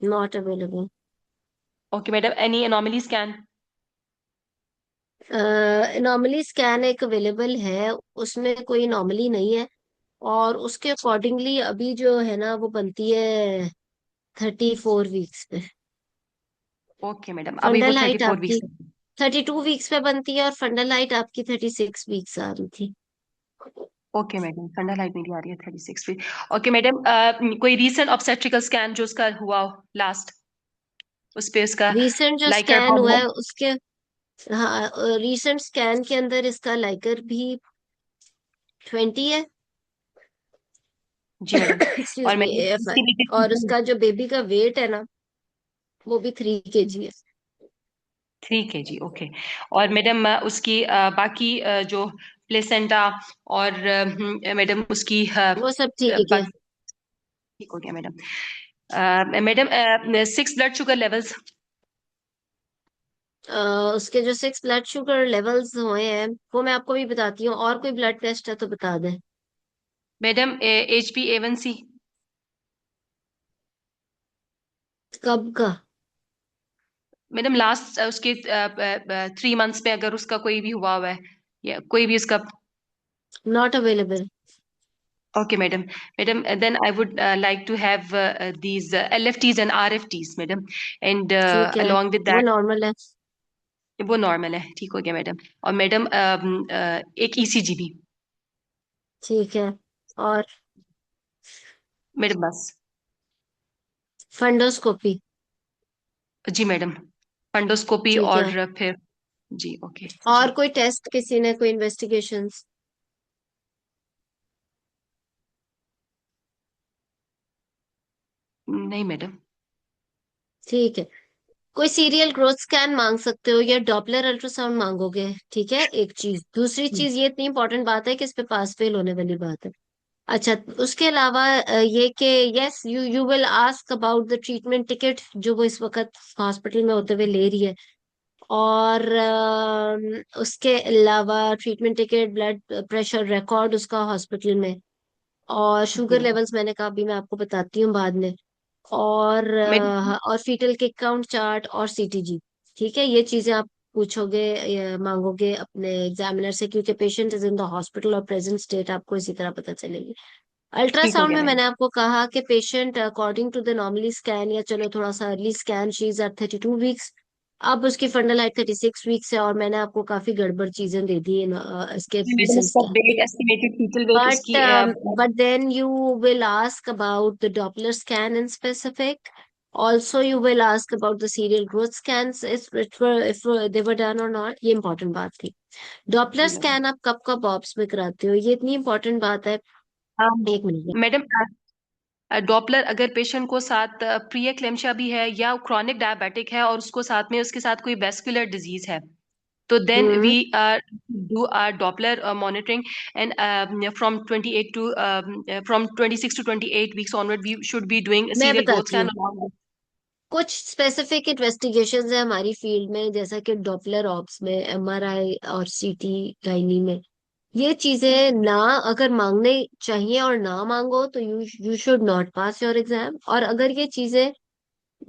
Not available. Okay madam, any anomaly scan? Normally scan एक available है, उसमें कोई normally नहीं है, और उसके accordingly अभी जो है ना वो बनती है 34 वीक्स पे। Okay madam, अभी वो फंडल हाइट 34 आपकी वीक्स। 32 वीक्स पे बनती है, और फंडल हाइट आपकी 36 वीक्स आ रही थी। ओके मैडम, फंडल हाइट मेरी आ रही है 36 फीट। ओके मैडम, कोई रीसेंट ऑब्स्टेट्रिकल स्कैन जो उसका हुआ हो लास्ट, उस पे उसका रिसेंट जो लाइकर स्कैन हुआ है हार्मोन। उसके, हाँ, रिसेंट स्कैन के अंदर इसका लाइकर भी 20 है। जी मैडम। एक्सक्यूज और मी, मैडम AFI। इसके लिए और उसका जो बेबी का वेट है ना, वो भी 3 kg है। ठीक है जी, ओके। और मैडम उसकी बाकी जो प्लेसेंटा और मैडम उसकी वो सब ठीक है। बाकी ठीक हो गया madam. Madam 6 blood sugar levels. उसके जो 6 ब्लड शुगर लेवल्स हुए हैं वो मैं आपको भी बताती हूँ, और कोई ब्लड टेस्ट है तो बता दें। Madam HbA1c। कब का? मैडम लास्ट उसके 3 मंथ्स में अगर उसका कोई भी हुआ है या कोई भी उसका। Not available. Okay madam. Madam then I would like to have these LFTs and RFTs madam, and ठीक है, along with वो that। नॉर्मल है। वो नॉर्मल है, ठीक हो गया मैडम। और मैडम एक ECG भी। ठीक है। और मैडम बस। फंडोस्कोपी। जी मैडम, फंडोस्कोपी ठीक है। और फिर जी ओके और जी। कोई टेस्ट किसी ने, कोई इन्वेस्टिगेशंस? नहीं मैडम। ठीक है। कोई सीरियल ग्रोथ स्कैन मांग सकते हो या डॉपलर अल्ट्रासाउंड मांगोगे? ठीक है, एक चीज। दूसरी चीज, ये इतनी इंपॉर्टेंट बात है कि इस पे पास फेल होने वाली बात है। अच्छा, उसके अलावा ये कि yes you you will ask about the treatment ticket जो वो इस वक्त हॉस्पिटल में होते हुए ले रही है। और उसके अलावा treatment ticket, blood pressure record उसका हॉस्पिटल में, और जी शुगर मैडम। लेवल्स मैंने कहा, अभी मैं आपको बताती हूँ बाद में। और मैडम और फीटल किक काउंट चार्ट और सीटीजी। ठीक है, ये चीजें आप पूछोगे या मांगोगे अपने एग्जामिनर से, क्योंकि patient is in the hospital और प्रेजेंट स्टेट आपको इसी तरह पता चलेगी। ठीक हो अल्ट्रासाउंड गया में मैडम। मैंने आपको कहा कि patient according to the normally scan, या चलो थोड़ा सा early scan, she is at 32 weeks. अब उसकी फंडल हाइट 36 वीक्स है, और मैंने आपको काफी गड़बड़ चीजें दे दी इसके जी मैडम, रिसेंट उसका scan. Weight, estimated fetal weight But उसकी but then you will ask about the Doppler scan in specific. Also, you will ask about the serial growth scans if they were done or not. ये important बात थी। Doppler जी madam. Scan आप कब कब ops में कराते हो, ये इतनी इंपॉर्टेंट बात है। एक मिनट। मैडम डॉपलर अगर पेशेंट को साथ प्री एक्लेम्शिया भी है या क्रॉनिक डायबिटिक है और उसको साथ में उसके साथ कोई वेस्कुलर डिजीज है, तो then we hmm. Do Doppler monitoring, and from 26 to 28 weeks onward we should be doing a मैं serial growth बताती scan हूँ, along with। कुछ स्पेसिफिक इन्वेस्टिगेशंस है हमारी फील्ड में, जैसा कि डॉपलर ऑप्स में, एमआरआई और सीटी गाइनी में। ये चीजें ना अगर मांगने चाहिए और ना मांगो तो you should not pass your exam. और अगर ये चीजें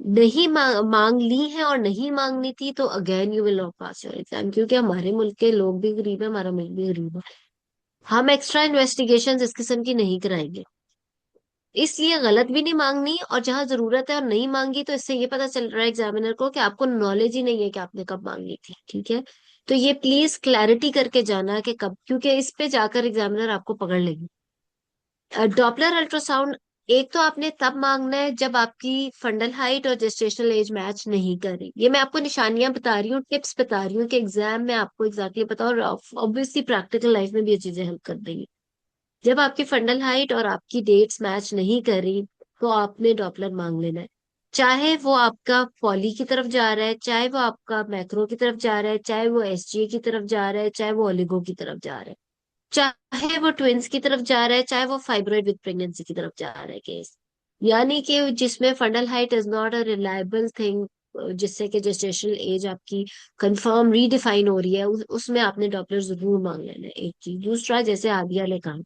नहीं मांग ली हैं और नहीं मांगनी थी तो again you will not pass your exam, क्योंकि हमारे मुल्क के लोग भी गरीब है, हमारा मुल्क भी गरीब है। हम एक्स्ट्रा इन्वेस्टिगेशंस इस किस्म की नहीं कराएंगे। इसलिए गलत भी नहीं मांगनी, और जहां जरूरत है और नहीं मांगी तो इससे ये पता चल रहा है एग्जामिनर को कि आपको नॉलेज ही नहीं है कि आपने कब मांगनी थी। ठीक है, तो ये प्लीज क्लैरिटी करके जाना कि कब, क्योंकि इस पे जाकर एग्जामिनर आपको पकड़ लेगी। डॉपलर अल्ट्रासाउंड एक तो आपने तब मांगना है जब आपकी फंडल हाइट और जेस्टेशनल एज मैच नहीं कर रही। ये मैं आपको निशानियां बता रही हूँ, टिप्स बता रही हूँ कि एग्जाम में आपको एग्जैक्टली पता, और ऑब्वियसली प्रैक्टिकल लाइफ में भी ये चीजें हेल्प कर देंगी। जब आपकी फंडल हाइट और आपकी डेट्स मैच नहीं कर रही तो आपने डॉपलर मांग लेना है। चाहे वो आपका पॉली की तरफ जा रहा है, चाहे वो आपका मैक्रो की तरफ जा रहा है, चाहे वो एसजीए की तरफ जा रहा है, चाहे वो ओलिगो की तरफ जा रहा है, चाहे वो ट्विंस की तरफ जा रहा है, चाहे वो फाइब्रॉइड विद प्रेगनेंसी की तरफ जा रहा है केस। यानी कि जिसमें fundal height is not a reliable thing, जिससे कि जेस्टेशनल एज आपकी कंफर्म रीडिफाइन हो रही है, उसमें आपने डॉपलर जरूर मांग लेना है। एक चीज। दूसरा, जैसे आदिया ने कहा,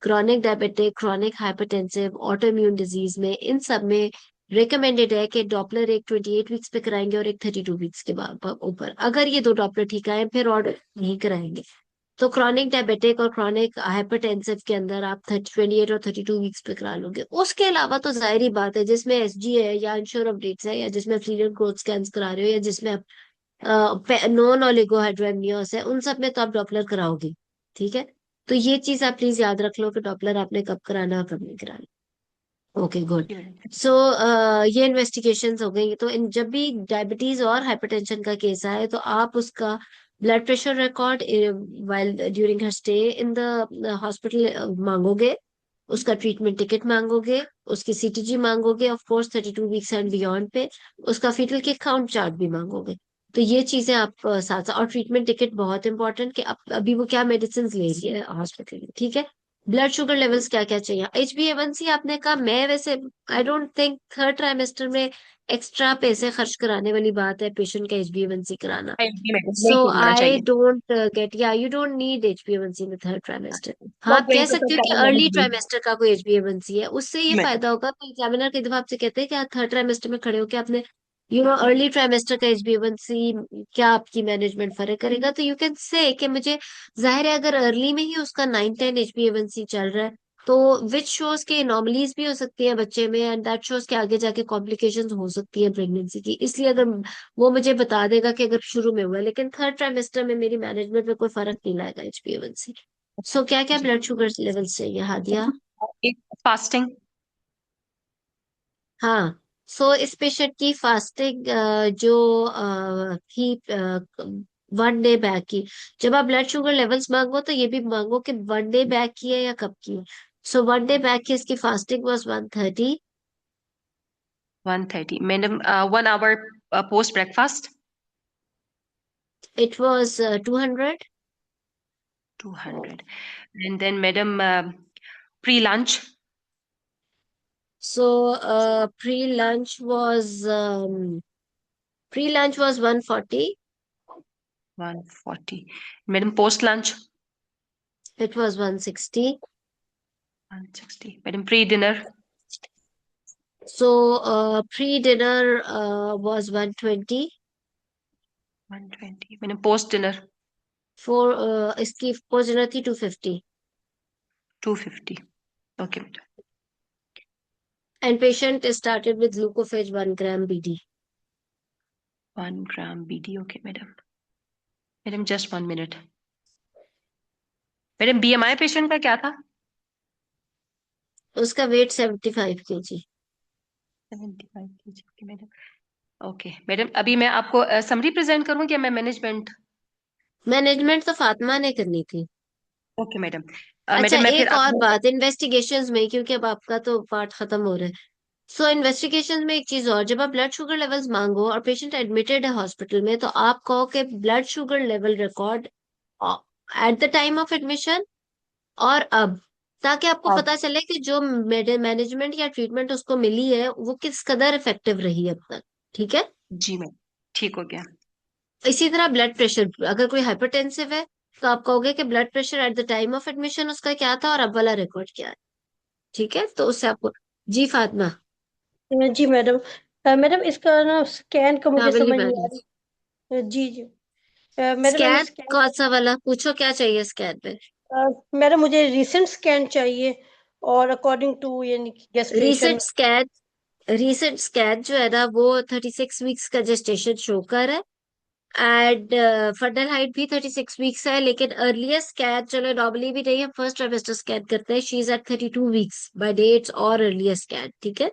chronic diabetic, chronic hypertensive, auto immune disease में, इन सब में रिकमेंडेड है कि डॉपलर एक 28 वीक्स पे कराएंगे और एक 32 वीक्स के बाद ऊपर। अगर ये दो डॉपलर ठीक आए फिर और नहीं कराएंगे। तो क्रॉनिक डायबिटिक और क्रॉनिक हाइपरटेंसिव के अंदर आप 28 और 32 वीक्स पे करा लोगे। उसके अलावा तो जाहिर ही बात है, जिसमें एसजी है या इंश्योर अपडेट्स है या जिसमें सीरियल ग्रोथ स्कैन करा रहे हो या जिसमें आप नॉन ओलिगोहाइड्रोनियस है, उन सब में तो आप डॉपलर कराओगे। ठीक है, तो ये चीज आप प्लीज याद रख लो कि डॉपलर आपने कब कराना और कब नहीं कराना। Okay, good. जी मैडम। सो ये इन्वेस्टिगेशंस हो गई। तो जब भी डायबिटीज और हाइपरटेंशन का केस आए तो आप उसका blood pressure record while during her stay in the hospital मांगोगे, उसका ट्रीटमेंट टिकट मांगोगे, उसकी सीटीजी मांगोगे of course 32 weeks and beyond पे, उसका फीटल किक काउंट चार्ट भी मांगोगे। तो ये चीजें आप साथ साथ, और ट्रीटमेंट टिकट बहुत इंपॉर्टेंट कि अभी वो क्या मेडिसिन ले रही है हॉस्पिटल में, ठीक है। ब्लड शुगर लेवल्स क्या क्या चाहिए, HbA1c आपने कहा, मैं वैसे I don't think third trimester में एक्स्ट्रा पैसे खर्च कराने वाली बात है पेशेंट का HbA1c कराना। जी मैडम, सो नहीं करना आई चाहिए। डोंट गेट, या यू डोंट नीड HbA1c में थर्ड ट्राइमेस्टर। हाँ, नॉट आप कह गोइंग टू सकते हो कि मैडम अर्ली जी। ट्राइमेस्टर का कोई HbA1c है, उससे ये जी मैडम। फायदा होगा कि एग्जामिनर कई दफा आपसे कहते हैं कि आप थर्ड ट्राइमेस्टर में खड़े हो के आपने अर्ली ट्राइमेस्टर का HbA1c क्या आपकी मैनेजमेंट फर्क करेगा, तो यू कैन से कि मुझे जाहिर है अगर अर्ली में ही उसका 9-10 HbA1c चल रहा है तो विच शोज के एनॉमलीज भी हो सकती है बच्चे में, एंड दैट शोज के आगे जाके कॉम्प्लिकेशंस हो सकती है प्रेगनेंसी की। इसलिए अगर वो मुझे बता देगा कि अगर शुरू में हुआ है, लेकिन थर्ड ट्राइमेस्टर में मेरी मैनेजमेंट में कोई फर्क नहीं लाएगा HbA1c। सो क्या क्या जी। ब्लड शुगर लेवल्स चाहिए हादिया? एक फास्टिंग। हाँ, सो इस पेशेंट की फास्टिंग जो थी 1 डे बैक की, जब आप ब्लड शुगर लेवल्स मांगो तो ये भी मांगो कि 1 डे बैक की है या कब की है। सो 1 डे बैक की इसकी fasting was 130। 1:30 madam, 1 hour post breakfast. It was 200। 200 and then madam pre lunch. So pre lunch was 140। 140 madam, post lunch. It was 160। 160 madam, pre dinner. So pre dinner was 120। 120 madam, post dinner. इसकी post dinner थी 250। 250 okay madam. And patient is started with glucophage 1 gram BD. 1 gram BD okay madam. Madam just 1 minute. Madam BMI patient का क्या था? उसका weight 75 kg। 75 kg okay madam. Okay madam, अभी मैं आपको summary present करूं या मैं मैनेजमेंट? मैनेजमेंट तो फातिमा ने करनी थी। Okay madam. अच्छा, मैडम मैं फिर एक और आपको। बात इन्वेस्टिगेशंस में, क्योंकि अब आपका तो पार्ट खत्म हो रहा है। सो इन्वेस्टिगेशंस में एक चीज और, जब आप ब्लड शुगर लेवल्स मांगो और पेशेंट एडमिटेड है हॉस्पिटल में, तो आप कहो कि blood sugar level record at the time of admission और अब, ताकि आपको हाँ पता चले कि जो मैनेजमेंट या ट्रीटमेंट उसको मिली है वो किस कदर इफेक्टिव रही अब तक, ठीक है। जी मैम, ठीक हो गया। इसी तरह ब्लड प्रेशर, अगर कोई हाइपरटेंसिव है तो आप कहोगे कि blood pressure at the time of admission उसका क्या था और अब वाला रिकॉर्ड क्या है, ठीक है। तो उससे आपको, जी फातिमा। जी मैडम। मैडम इसका ना स्कैन का मुझे काबिल समझ नहीं आ बैलेंस। रही। जी जी। मैडम मैंने स्कैन स्कैन, कौन सा वाला पूछो, क्या चाहिए स्कैन में? मैडम मुझे रिसेंट स्कैन चाहिए, और अकॉर्डिंग टू यानी recent gestation. Scan, recent scan जो है ना वो 36 वीक्स का जेस्टेशन शो कर है, एंड फंडल हाइट भी 36 वीक्स है, लेकिन अर्लीस्ट स्कैन चलो नॉर्मली भी नहीं, हम फर्स्ट ट्राइमेस्टर स्कैन करते हैं, she is at 32 weeks by dates और अर्लीस्ट स्कैन, ठीक है।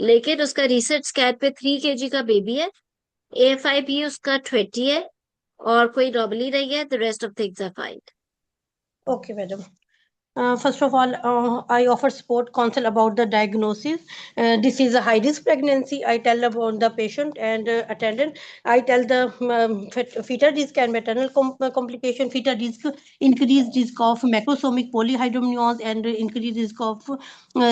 लेकिन उसका रिसेंट स्कैन पे 3 kg का बेबी है, AFI भी उसका 20 है, और कोई नॉर्मली नहीं है, the rest of things are fine. Okay madam. First of all, I offer support counsel about the diagnosis. This is a high risk pregnancy. I tell about the patient and attendant. I tell the fetal risk and maternal complication, fetal risk, increased risk of macrosomic polyhydramnios, and increased risk of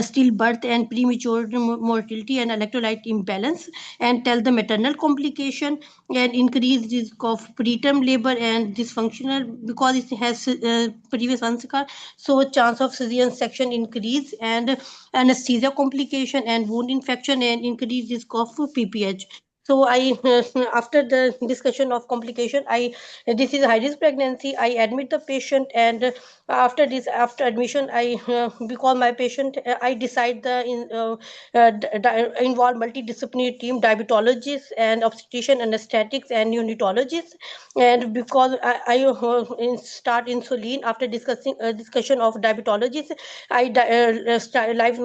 stillbirth and premature mortality and electrolyte imbalance. And tell the maternal complication and increased risk of preterm labor and dysfunctional because it has previous onset. So chance of cesarean section increase, and anesthesia complication and wound infection and increased risk of PPH. So I, after the discussion of complication, this is high risk pregnancy. I admit the patient, and after admission, because my patient, I decide involve multidisciplinary team, diabetologists and obstetrician, anesthetics and neonatologists. And because start insulin after discussion of diabetologists, advise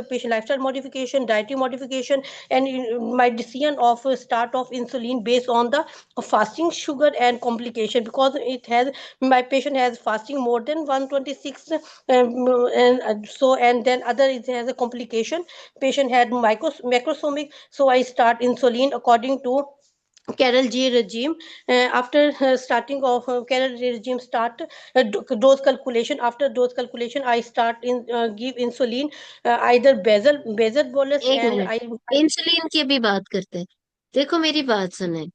the patient lifestyle modification, dietary modification, and my decision of start of insulin based on the fasting sugar and complication, because it has, my patient has fasting more than 126, and then other it has a complication. Patient had macrosomic, so I start insulin according to Kerala G regime. After starting of Kerala G regime start dose calculation. After dose calculation, I start in give insulin either basal bolus एक and minute, insulin की भी बात करते हैं। देखो मेरी बात सुने।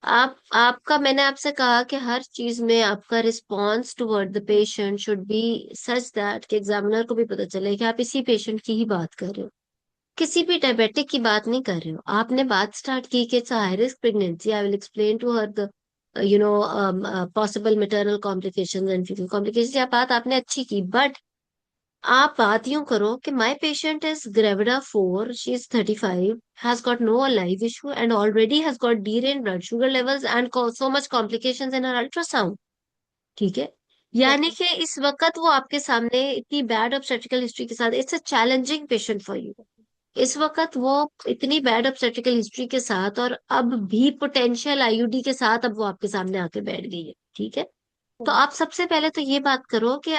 आपका मैंने आपसे कहा कि हर चीज में आपका response toward the patient should be such that कि एग्जामिनर को भी पता चले कि आप इसी पेशेंट की ही बात कर रहे हो, किसी भी डायबिटिक की बात नहीं कर रहे हो। आपने बात स्टार्ट की कि it's a high risk pregnancy, I will explain to her the you know possible maternal complications and fetal complications. या बात आपने अच्छी की, बट आप बात यूं करो कि my patient is gravida 4, she is 35, has got no life issue and already has got the blood sugar levels and so much complications in her ultrasound. ठीक है, यानी okay. कि इस वक्त वो आपके सामने इतनी बैड ऑब्स्टेट्रिकल हिस्ट्री के साथ, it's a challenging patient for you. इस वक्त वो इतनी बैड ऑब्स्टेट्रिकल हिस्ट्री के साथ और अब भी पोटेंशियल आईयूडी के साथ अब वो आपके सामने आके बैठ गई है। ठीक है, तो आप सबसे पहले तो ये बात करो कि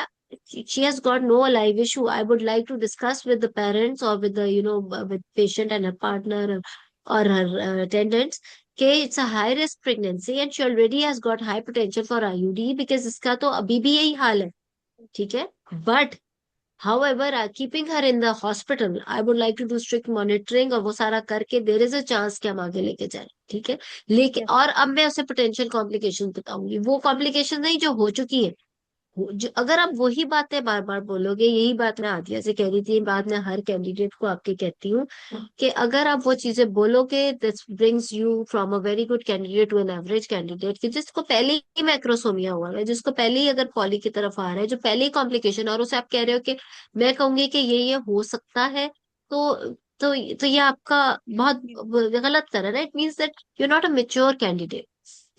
she has got no live issue. I would like to discuss with the parents or with the with patient and her partner or her attendants कि it's a high risk pregnancy and she already has got high potential for IUD because इसका तो अभी भी यही हाल है। ठीक है, but however, keeping her in the hospital, I would like to do strict monitoring और वो सारा करके there is a chance कि हम आगे लेके जाए। ठीक है, लेकिन और अब मैं उसे पोटेंशियल कॉम्प्लिकेशन बताऊंगी, वो कॉम्प्लिकेशन नहीं जो हो चुकी है। जो अगर आप वही बातें बार बार बोलोगे, यही बात मैं आदिया से कह रही थी, बाद में हर कैंडिडेट को आपके कहती हूँ कि अगर आप वो चीजें बोलोगे, this brings you from a very good candidate to an average candidate कि जिसको पहले ही मैक्रोसोमिया हुआ है, जिसको पहले ही अगर पॉली की तरफ आ रहा है, जो पहले ही कॉम्प्लिकेशन, और उसे आप कह रहे हो कि मैं कहूंगी कि ये हो सकता है, तो तो ये आपका बहुत गलत कर रहा है। It means that you not a mature candidate.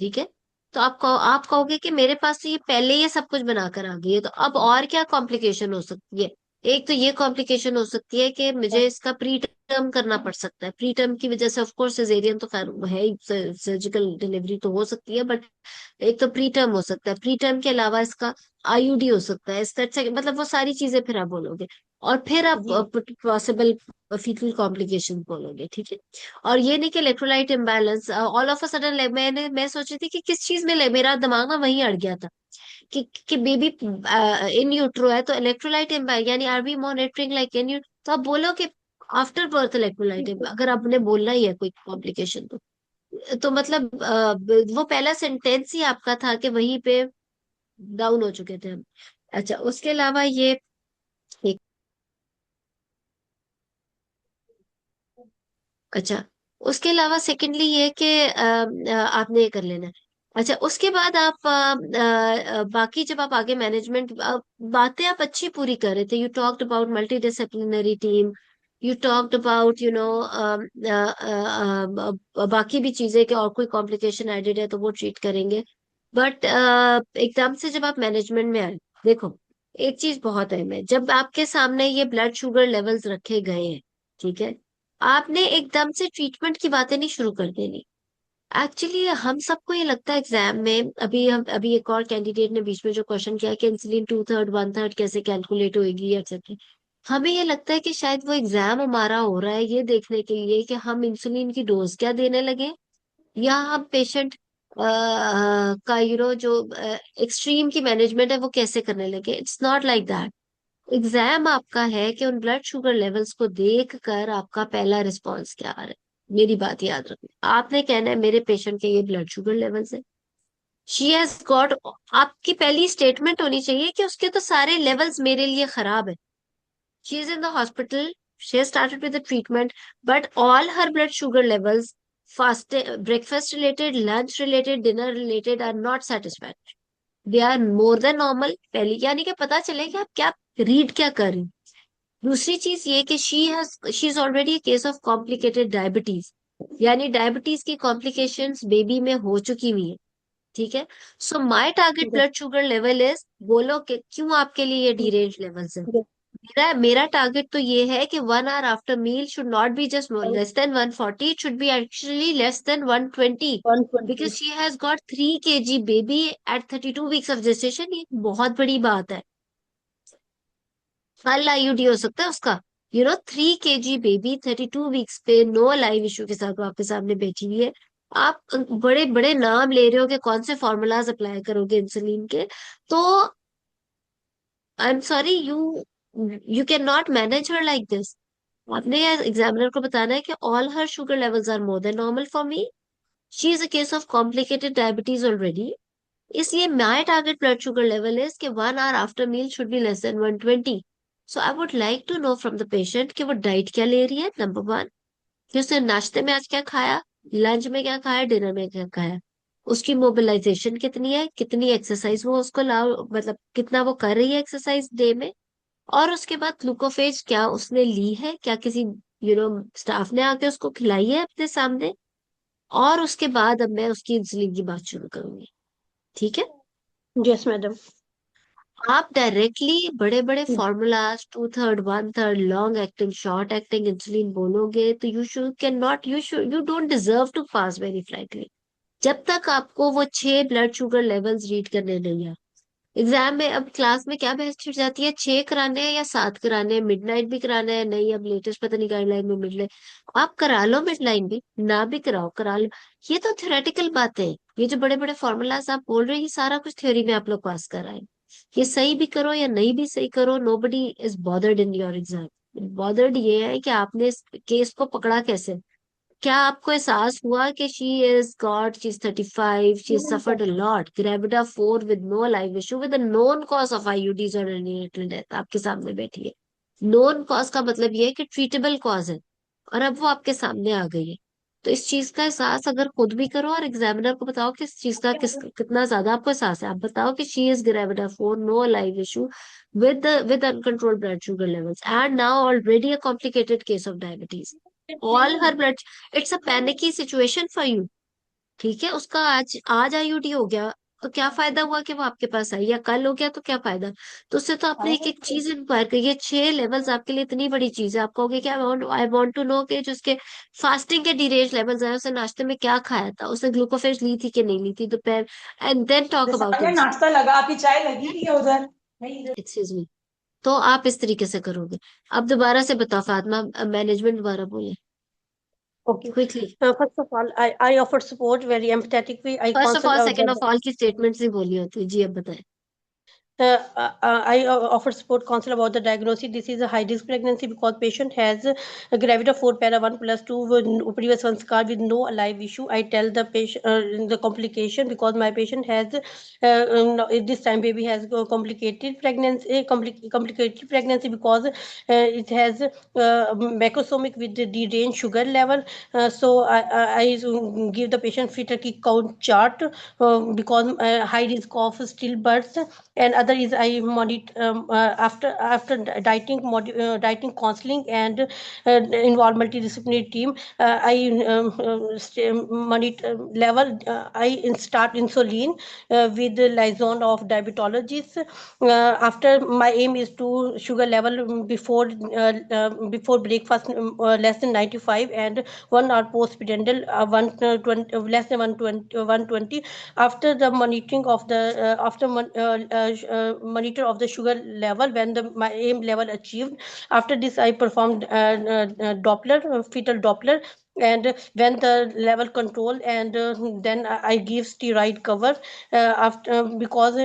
ठीक है, तो आप कहोगे कि मेरे पास तो ये पहले ये सब कुछ बनाकर आ गई है, तो अब और क्या कॉम्प्लिकेशन हो सकती है। एक तो ये कॉम्प्लिकेशन हो सकती है कि मुझे इसका प्री टर्म करना पड़ सकता है। प्री टर्म की वजह से ऑफ कोर्स सिजेरियन तो खैर है ही, सर्जिकल डिलीवरी तो हो सकती है, बट एक तो प्री टर्म हो सकता है, प्री टर्म के अलावा इसका आईयूडी हो सकता है, इसका अच्छा मतलब वो सारी चीजें फिर आप बोलोगे, और फिर आप जी पॉसिबल फीटल कॉम्प्लिकेशन बोलोगे। ठीक है, और ये नहीं कि electrolyte imbalance all of a sudden, मैं सोच रही थी कि किस चीज में मेरा दिमाग ना वहीं अड़ गया था कि बेबी इन यूट्रो है तो इलेक्ट्रोलाइट इम्बैलेंस यानी R B monitoring like in you, तो आप बोलो कि आफ्टर बर्थ इलेक्ट्रोलाइट, अगर आपने बोलना ही है कोई कॉम्प्लिकेशन तो मतलब वो पहला सेंटेंस ही आपका था कि वहीं पे डाउन हो चुके थे हम। अच्छा, उसके अलावा ये एक, अच्छा, उसके अलावा सेकेंडली ये कि आपने ये कर लेना है। अच्छा, उसके बाद आप बाकी जब आप आगे मैनेजमेंट बातें आप अच्छी पूरी कर रहे थे, you talked about multi disciplinary team, you talked about बाकी भी चीजें कि और कोई कॉम्प्लिकेशन एडेड है तो वो ट्रीट करेंगे, बट एकदम से जब आप मैनेजमेंट में आए, देखो एक चीज बहुत अहम है, जब आपके सामने ये ब्लड शुगर लेवल्स रखे गए हैं, ठीक है, आपने एकदम से ट्रीटमेंट की बातें नहीं शुरू कर देनी। एक्चुअली हम सबको ये लगता है एग्जाम में, अभी एक और कैंडिडेट ने बीच में जो क्वेश्चन किया कि इंसुलिन 2/3 1/3 कैसे कैलकुलेट होगी एक्सेट्रा, हमें ये लगता है कि शायद वो एग्जाम हमारा हो रहा है ये देखने के लिए कि हम इंसुलिन की डोज क्या देने लगे, या हम पेशेंट का जो एक्सट्रीम की मैनेजमेंट है वो कैसे करने लगे। It's not like that. Exam आपका है कि उन ब्लड शुगर लेवल्स को देख कर आपका पहला रिस्पॉन्स क्या आ रहा है। मेरी बात याद रखना, आपने कहना है मेरे पेशेंट के ये ब्लड शुगर लेवल्स है, शी हैज गॉट, आपकी पहली स्टेटमेंट होनी चाहिए कि उसके तो सारे लेवल्स मेरे लिए खराब है। She is in the hospital, she has started with the treatment, but all her blood sugar levels, fast breakfast related, lunch related, dinner related are not satisfactory, they are more than normal. पहली यानी कि पता चले कि आप क्या read क्या कर रहे हैं। दूसरी चीज ये कि she is already case of complicated diabetes, यानी डायबिटीज की कॉम्प्लिकेशंस बेबी में हो चुकी हुई है। ठीक है, सो माय टारगेट ठीक है ब्लड शुगर लेवल इज, बोलो कि क्यों आपके लिए ये ठीक डीरेंज लेवल्स है। है मेरा मेरा टारगेट तो ये है कि 1 hour after meal should not be just और less than 140, it should be actually less than 120, 120 because she has got 3 kg baby at 32 weeks of gestation. ये बहुत बड़ी बात है, फल आईयूडी हो सकता है उसका। 3 kg बेबी 32 वीक्स पे नो लाइव इशू के साथ वो आपके सामने बैठी हुई है। आप बड़े बड़े नाम ले रहे हो कि कौन से फॉर्मूलाज अप्लाई करोगे इंसुलिन के, तो I am sorry, you can not manage her like this. आपने एग्जामिनर को बताना है कि all her sugar levels are more than normal for me, she is a case of complicated diabetes already, इसलिए my target blood sugar level is कि 1 hour after meal should be less than 120। So I would like to know from the patient कि वो diet क्या ले रही है, number one, कि उसने नाश्ते में आज क्या खाया, लंच में क्या खाया, डिनर में क्या खाया, उसकी मोबिलाइजेशन कितनी है, कितनी एक्सरसाइज वो उसको मतलब कितना वो कर रही है एक्सरसाइज डे में, और उसके बाद ग्लूकोफेज क्या उसने ली है, क्या किसी स्टाफ ने आके उसको खिलाई है अपने सामने, और उसके बाद अब मैं उसकी इंसुलिन की बात शुरू करूंगी। ठीक है। Yes madam. आप डायरेक्टली बड़े बड़े formulas 2/3 1/3 long acting short acting insulin बोलोगे तो you should can not, you don't deserve to pass very frankly, जब तक आपको वो 6 ब्लड शुगर लेवल्स रीड करने नहीं आ। एग्जाम में अब क्लास में क्या बहस छिड़ जाती है, 6 कराने हैं या 7 कराने हैं, मिडनाइट भी कराना है, नहीं अब लेटेस्ट पता नहीं गाइडलाइन में मिड, आप करा लो मिडलाइन भी, ना भी कराओ करा लो। ये तो थ्योरेटिकल बातें हैं, ये जो बड़े बड़े फॉर्मूलाज आप बोल रहे हैं ये सारा कुछ थ्योरी में आप लोग पास कर आए। ये सही भी करो या नहीं भी सही करो, nobody is bothered in your exam. Bothered ये है कि आपने इस केस को पकड़ा कैसे, क्या आपको एहसास हुआ कि she is got, she is 35, she suffered a lot, gravida 4 with no live issue with a known cause of IUDs और नीनेटल डेथ आपके सामने बैठी है। नोन कॉज का मतलब ये है कि ट्रीटेबल कॉज है, और अब वो आपके सामने आ गई है। तो इस चीज का एहसास अगर खुद भी करो और एग्जामिनर को बताओ कि इस चीज का कितना ज्यादा आपको एहसास है, आप बताओ कि she is gravida 4, no live issue with uncontrolled blood sugar levels and now already a complicated case of diabetes, all her blood, it's a panicky situation for you. ठीक है, उसका आज आईयूडी हो गया तो क्या फायदा हुआ कि वो आपके पास आई, या कल हो गया तो क्या फायदा। तो उससे तो आपने एक एक चीज इंक्वायर करी है, 6 लेवल्स आपके लिए इतनी बड़ी चीज है, आप कहोगे क्या, आई वांट टू नो कि जिसके फास्टिंग के डिरेज लेवल्स हैं उसने नाश्ते में क्या खाया था, उसने ग्लूकोफेज ली थी कि नहीं ली थी दोपहर, एंड देन टॉक अबाउट सामने इंसुलिन। नाश्ता लगा, आपकी चाय लगी हुई है उधर, नहीं इधर। Excuse me. तो आप इस तरीके से करोगे। अब दोबारा से बताओ फातिमा, मैनेजमेंट दोबारा बोले Okay. Quickly. First of all, I offered support very empathetically. I first of counsel all second of all की स्टेटमेंट्स ही बोली होती है जी, अब बताएं। I offer support counsel about the diagnosis. This is a high risk pregnancy because patient has a gravida 4 para 1 plus 2 with previous one scar with no live issue. I tell the patient the complication because my patient has this time baby has complicated pregnancy, complicated pregnancy because it has macrosomic with the deranged sugar level. So I give the patient fetal kick count chart because high risk of stillbirths, and other is I monitor after dieting dieting counseling and involve multidisciplinary team. I monitor level. I start insulin with the liaison of diabetologists. After my aim is to sugar level before breakfast less than 95, and 1 hour post prandial 120 less than 120. After the monitoring of the monitor of the sugar level when the my aim level achieved. After this I performed Doppler, fetal Doppler, and when the level control, and then I give steroid cover after because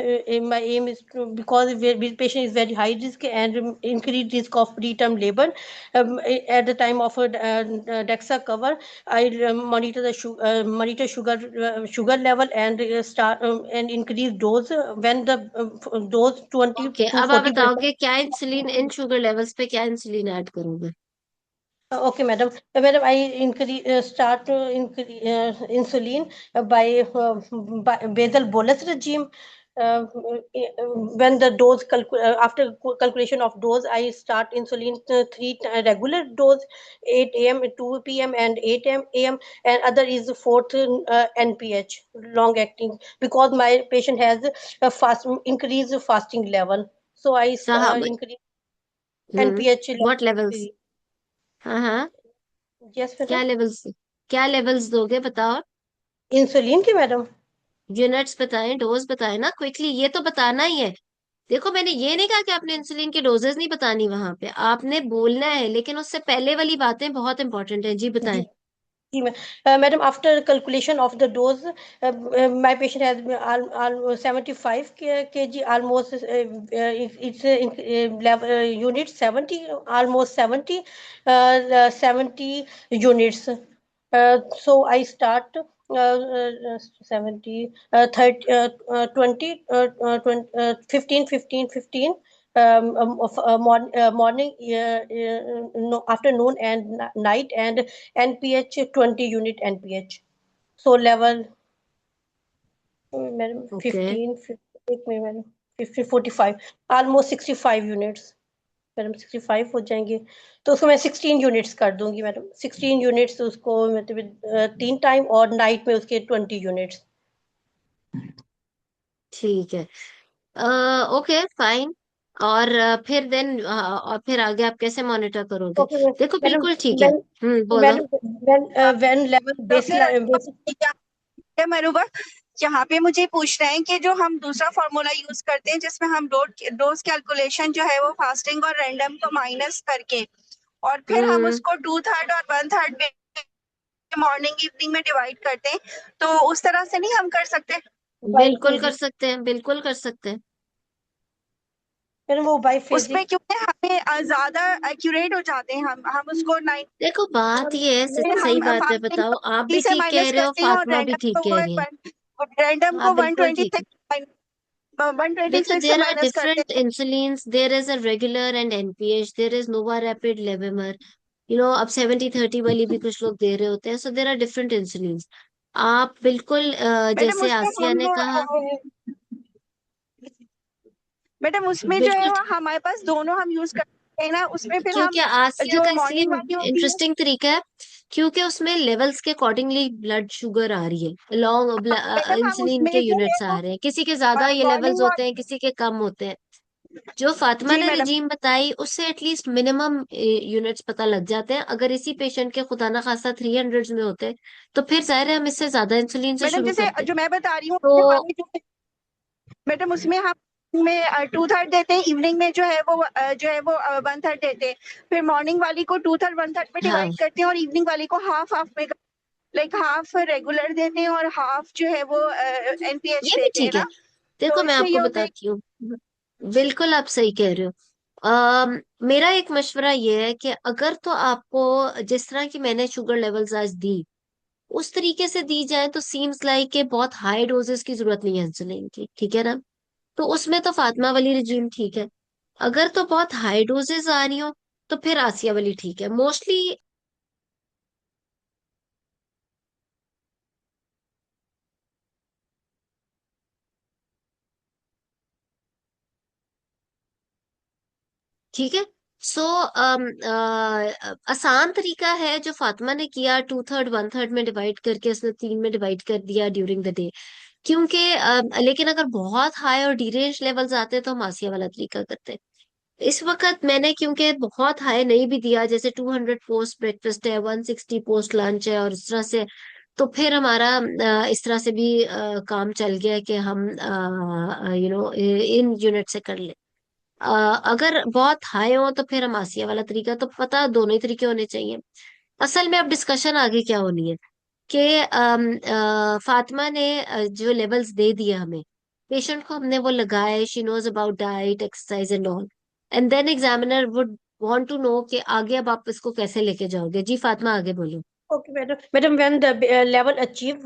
my aim is to, because patient is very high risk and increased risk of preterm labor. At the time of DEXA cover, I monitor the monitor sugar level and start and increase dose when the dose 20 okay, to अब आप 40%. बताओगे क्या insulin in sugar levels पे क्या insulin add करोगे। Okay, madam. Madam, I increase start to increase insulin by basal bolus regime. When the dose after calculation of dose, I start insulin regular dose 8 a.m., 2 p.m. and 8 a.m. and other is fourth NPH long acting because my patient has a fast increased fasting level. So I साहब। increase hmm. NPH what long. Levels. हाँ हाँ। Yes, क्या madam. Levels, क्या levels दोगे बताओ। Insulin की madam. Units बताएं, dose बताएं ना क्विकली, ये तो बताना ही है। देखो मैंने ये नहीं कहा कि आपने इंसुलिन की डोजेस नहीं बतानी, वहां पे आपने बोलना है, लेकिन उससे पहले वाली बातें बहुत इंपॉर्टेंट है जी, बताएं। जी madam, after calculation of the dose, my patient has almost 75 kg, almost it's level unit 70, almost 70, 70 units. So I start 70, 30, 20, 20, 15, 15, 15 of morning, no, afternoon and night, and NPH 20 unit NPH. So level, madam, okay 15, 50, madam, 50, 45, almost 65 units. Madam 65 हो जाएंगे, तो उसको मैं 16 units कर दूंगी madam. 16 units उसको मतलब 3 time, और नाइट में उसके 20 यूनिट्स। ठीक है। Okay fine. और फिर देन और फिर आगे आप कैसे मॉनिटर करोगे? ओके देखो मैडम, बिल्कुल ठीक है। व्हेन बोलो। Madam when level doctor basic. क्या मरुआ, यहाँ पे मुझे पूछना है कि जो हम दूसरा फॉर्मूला यूज करते हैं जिसमें हम डोज कैलकुलेशन जो है वो फास्टिंग और रैंडम को माइनस करके और फिर हम हम्म उसको 2/3 और 1/3 मॉर्निंग इवनिंग में डिवाइड करते हैं, तो उस तरह से नहीं हम कर सकते? बाई बिल्कुल कर फेजिंग सकते हैं, बिल्कुल कर सकते हैं। मैडम, वो बाई उसमें फेजिंग। क्योंकि हमें ज्यादा एक्यूरेट हो जाते हैं, हम उसको 9 देखो बात ये है, सही हम बात है, फास्टिंग बताओ, को आप 50 भी से ठीक कह माइनस रहे हो, करते हैं और फातिमा भी ठीक कह रही है। रैंडम आप को बिल्कुल ठीक है। 126 देखो से देर आर माइनस करते different insulins, there is a regular and NPH, there is NovoRapid, Levemir, अब 70/30 वाली भी कुछ लोग दे रहे होते हैं, सो देर आर डिफरेंट इंसुलिन्स। आप बिल्कुल मैडम जैसे उसमें आसिया हम ने कहा, मैडम उसमें जो है बिल्कुल वो ठीक। हमारे पास दोनों हम यूज करते हैं ना, उसमें फिर क्योंकि हम आसिया जो का इसलिए मॉर्निंग वाली होती है। इंटरेस्टिंग तरीका है, क्योंकि उसमें लेवल्स के अकॉर्डिंगली ब्लड शुगर आ रही है, लॉन्ग मैडम हम इंसुलिन उसमें के जो है यूनिट्स आ वो रहे हैं, किसी के ज्यादा ये लेवल्स मॉर्निंग होते हैं, वाली। किसी के कम होते हैं। जो फातिमा जी ने मैडम। रिजीम बताई उससे एटलीस्ट मिनिमम यूनिट्स पता लग जाते हैं। अगर इसी पेशेंट के खुदा ना खास्ता 300 में होते हैं, तो फिर जाहिर है हम इससे ज्यादा इंसुलिन से मैडम शुरू जैसे करते हैं। जो मैं बता रही हूँ तो हमें जो मैडम उसमें हम में 2/3 देते हैं, इवनिंग में जो है वो 1/3 देते हैं, फिर मॉर्निंग वाली को 2/3 1/3 में हाँ, डिवाइड करते हैं और इवनिंग वाली को हाफ हाफ में, लाइक हाफ रेगुलर देते हैं और हाफ जो है वो एनपीएच ये भी देते हैं ठीक है। ना। तो देखो मैं इससे ये आपको होता है। बताती हूँ, बिल्कुल आप सही कह रहे हो। मेरा एक मशवरा ये है कि अगर तो आपको जिस तरह की मैंने शुगर लेवल्स आज दी उस तरीके से दी जाए, तो सीम्स लाइक के बहुत हाई डोजेस की जरूरत नहीं है इंसुलिन की, ठीक है ना? तो उसमें तो फातिमा वाली रिजीम ठीक है। अगर तो बहुत हाई डोजेस आ रही हो, तो फिर आसिया वाली ठीक है मोस्टली। ठीक है। सो आसान तरीका है जो फातिमा ने किया, 2/3 1/3 में डिवाइड करके उसने 3 में डिवाइड कर दिया ड्यूरिंग द डे। क्योंकि लेकिन अगर बहुत हाई और डीरेंज लेवल्स आते हैं तो हम आसिया वाला तरीका करते हैं। इस वक्त मैंने क्योंकि बहुत हाई नहीं भी दिया, जैसे 200 पोस्ट ब्रेकफास्ट है, 160 पोस्ट लंच है, और इस तरह से, तो फिर हमारा इस तरह से भी काम चल गया कि हम इन यूनिट से कर ले। अगर बहुत हाई हो तो फिर हम आसिया वाला तरीका, तो पता दोनों ही तरीके होने चाहिए। असल में अब डिस्कशन आगे क्या होनी है कि फातिमा ने जो लेवल्स दे दिए हमें, पेशेंट को हमने वो लगाए, she knows about diet exercise and all, and then examiner would want to know कि आगे अब आप इसको कैसे लेके जाओगे। जी फातिमा आगे बोलो। Okay, madam. Madam, when the level achieve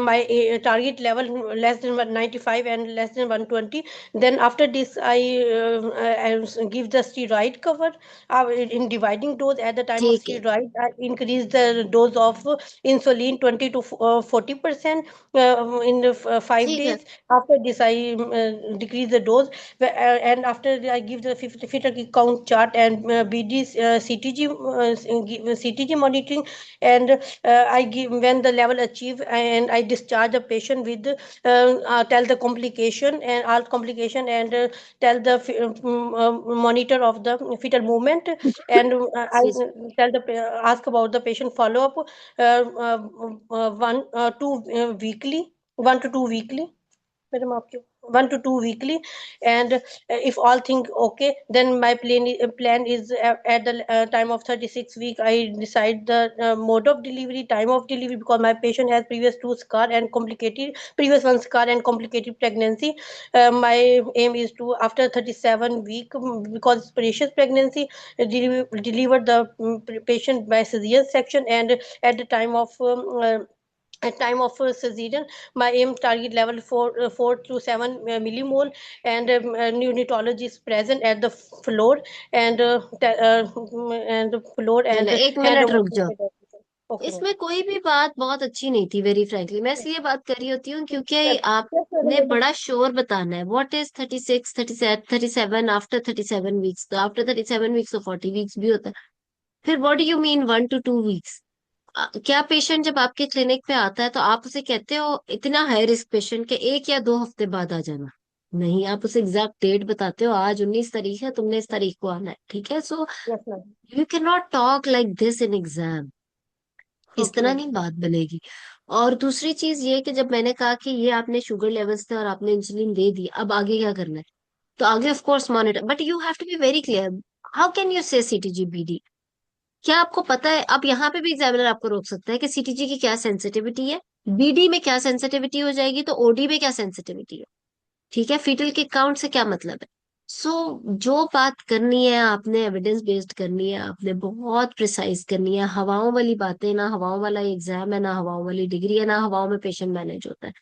my target level less than 195 and less than 120, then after this I give the steroid cover. In dividing dose at the time of ठीक है, steroid, I increase the dose of insulin 20 to 40% in the 5 ठीक है। days. After this, I decrease the dose, and after I give the fetal count chart and BD CTG CTG monitoring, and I give when the level achieve, and I discharge the patient with tell the complication and all complication, and tell the monitor of the fetal movement, and I जी, tell the ask about the patient follow up, one two weekly, 1 to 2 weekly. Madam आपके 1 to 2 weekly, and if all things okay, then my plan is at the time of 36 week I decide the mode of delivery, time of delivery, because my patient has previous one scar and complicated pregnancy. My aim is to, after 37 week, because it's precious pregnancy, deliver the patient by cesarean section, and at the time of cesarean, my aim target level 4 to 7 millimole, and neonatology is present at the floor, and and the floor, चलो and एक hand minute over रुक to जाओ। the doctor. Okay, ma'am. इसमें कोई भी बात बहुत अच्छी नहीं थी, वेरी फ्रैंकली मैं इसलिए बात कर रही होती हूँ क्योंकि Yes, आपने madam. बड़ा श्योर बताना है व्हाट इज 36, 37 आफ्टर 37 वीक्स। तो आफ्टर 37 वीक्स तो 40 वीक्स भी होता है। फिर what do you mean 1 to 2 weeks? क्या पेशेंट जब आपके क्लिनिक पे आता है तो आप उसे कहते हो इतना हाई रिस्क पेशेंट के 1 या 2 हफ्ते बाद आ जाना? नहीं, आप उसे एग्जैक्ट डेट बताते हो, आज 19 तारीख है, तुमने इस तारीख को आना है, ठीक है? सो Yes, madam. You can not talk like this in exam. इस Okay, तरह madam. नहीं बात बनेगी। और दूसरी चीज ये कि जब मैंने कहा कि ये आपने शुगर लेवल्स थे और आपने इंसुलिन दे दी, अब आगे क्या करना है? तो आगे of course monitor, but you have to be very clear. How can you say CTG BD? क्या आपको पता है? अब यहाँ पे भी एग्जामिनर आपको रोक सकता है कि सीटीजी की क्या सेंसिटिविटी है, बीडी में क्या सेंसिटिविटी हो जाएगी, तो ओडी में क्या सेंसिटिविटी है। ठीक है, फीटल के काउंट से क्या मतलब है? सो जो बात करनी है आपने एविडेंस बेस्ड करनी है, आपने बहुत प्रिसाइज करनी है। हवाओं वाली बातें ना, हवाओं वाला एग्जाम है ना, हवाओं वाली डिग्री है ना, हवाओं में पेशेंट मैनेज होता है।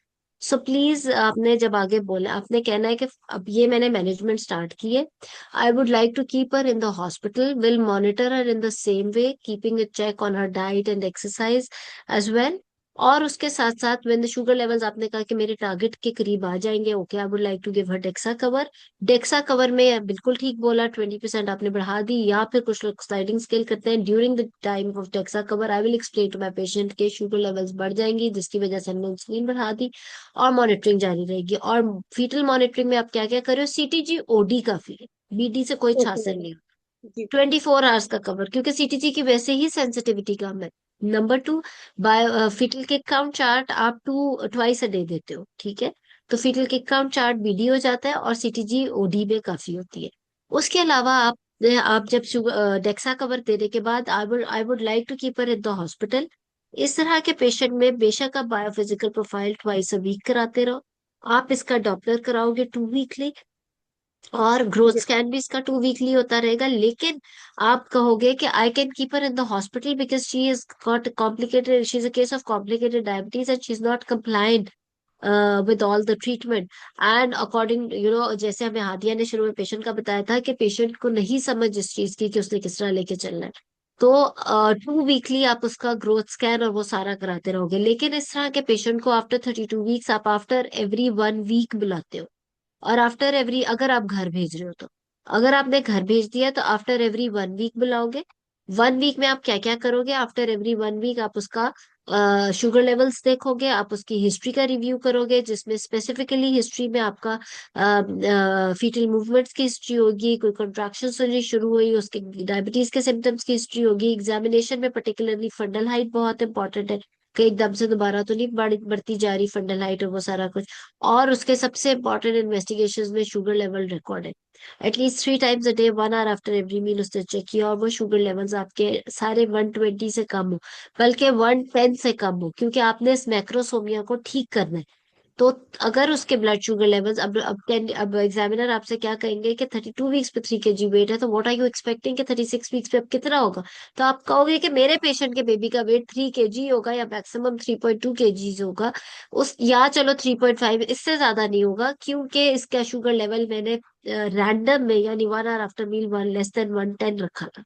सो प्लीज आपने जब आगे बोला, आपने कहना है कि अब ये मैंने मैनेजमेंट स्टार्ट की है, I would like to keep her in the hospital, will monitor her in the same way, keeping a check on her diet and exercise as well. और उसके साथ साथ व्हेन द शुगर लेवल्स आपने कहा कि मेरे टारगेट के करीब आ जाएंगे, okay, I would like to give her dexa cover. Dexa cover में बिल्कुल ठीक बोला, 20% आपने बढ़ा दी, या फिर कुछ लोग स्लाइडिंग स्केल करते हैं। During the time of dexa cover I will explain to my patient के शुगर लेवल्स बढ़ जाएंगी, जिसकी वजह से हमने इंसुलिन बढ़ा दी, और मॉनिटरिंग जारी रहेगी। और फीटल मॉनिटरिंग में आप क्या क्या करो, सीटीजी ओडी काफी है, बीडी से कोई Okay, छाछर madam. नहीं। जी. 24 आवर्स का कवर, क्योंकि सीटीजी की वैसे ही सेंसिटिविटी कम है। Number 2, bio fetal kick count chart आप ट्वाइस अ डे देते हो, ठीक है? तो fetal kick count chart BD हो जाता है और सीटीजी ओडी में काफी होती है। उसके अलावा आप जब डेक्सा कवर देने के बाद I would like to keep her in the hospital. इस तरह के पेशेंट में बेशक आप biophysical profile twice a week कराते रहो। आप इसका डॉपलर कराओगे 2 वीकली, और ग्रोथ जी. स्कैन भी इसका 2 वीकली होता रहेगा। लेकिन आप कहोगे कि I can keep her in the hospital because she is got complicated, she is a case of complicated diabetes and she is not compliant with all the treatment. And according जैसे हमें हादिया ने शुरू में पेशेंट का बताया था कि patient को नहीं समझ इस चीज की कि उसने किस तरह लेके चलना है, तो 2 वीकली आप उसका ग्रोथ स्कैन और वो सारा कराते रहोगे। लेकिन इस तरह के पेशेंट को आफ्टर 32 वीक्स आप आफ्टर एवरी 1 वीक बुलाते हो, और आफ्टर एवरी, अगर आप घर भेज रहे हो तो, अगर आपने घर भेज दिया तो आफ्टर एवरी 1 वीक बुलाओगे। 1 वीक में आप क्या क्या करोगे? आफ्टर एवरी 1 वीक आप उसका शुगर लेवल्स देखोगे, आप उसकी हिस्ट्री का रिव्यू करोगे, जिसमें स्पेसिफिकली हिस्ट्री में आपका फीटल मूवमेंट्स की हिस्ट्री होगी, कोई कंट्रैक्शन होनी शुरू हुई, उसके डायबिटीज के सिम्टम्स की हिस्ट्री होगी। एग्जामिनेशन में पर्टिकुलरली फंडल हाइट बहुत इंपॉर्टेंट है, कि एकदम से दोबारा तो नहीं बढ़ती जा रही फंडल हाइट और वो सारा कुछ। और उसके सबसे इंपॉर्टेंट इन्वेस्टिगेशन में शुगर लेवल रिकॉर्ड है। At least 3 times a day, 1 hour after every meal उसने चेक किया, और वो शुगर लेवल्स आपके सारे 120 से कम हो, बल्कि 110 से कम हो, क्योंकि आपने इस मैक्रोसोमिया को ठीक करना है। तो अगर उसके ब्लड शुगर लेवल्स अब एग्जामिनर आपसे क्या कहेंगे कि 32 वीक्स पे 3 kg वेट है, तो व्हाट आर यू एक्सपेक्टिंग कि 36 वीक्स पे अब कितना होगा? तो आप कहोगे कि मेरे पेशेंट के बेबी का वेट 3 kg होगा, या मैक्सिमम 3.2 kg होगा, उस या चलो 3.5, इससे ज्यादा नहीं होगा, क्योंकि इसका शुगर लेवल मैंने रैंडम में, यानी 1 hour after meal one less than 110 रखा था,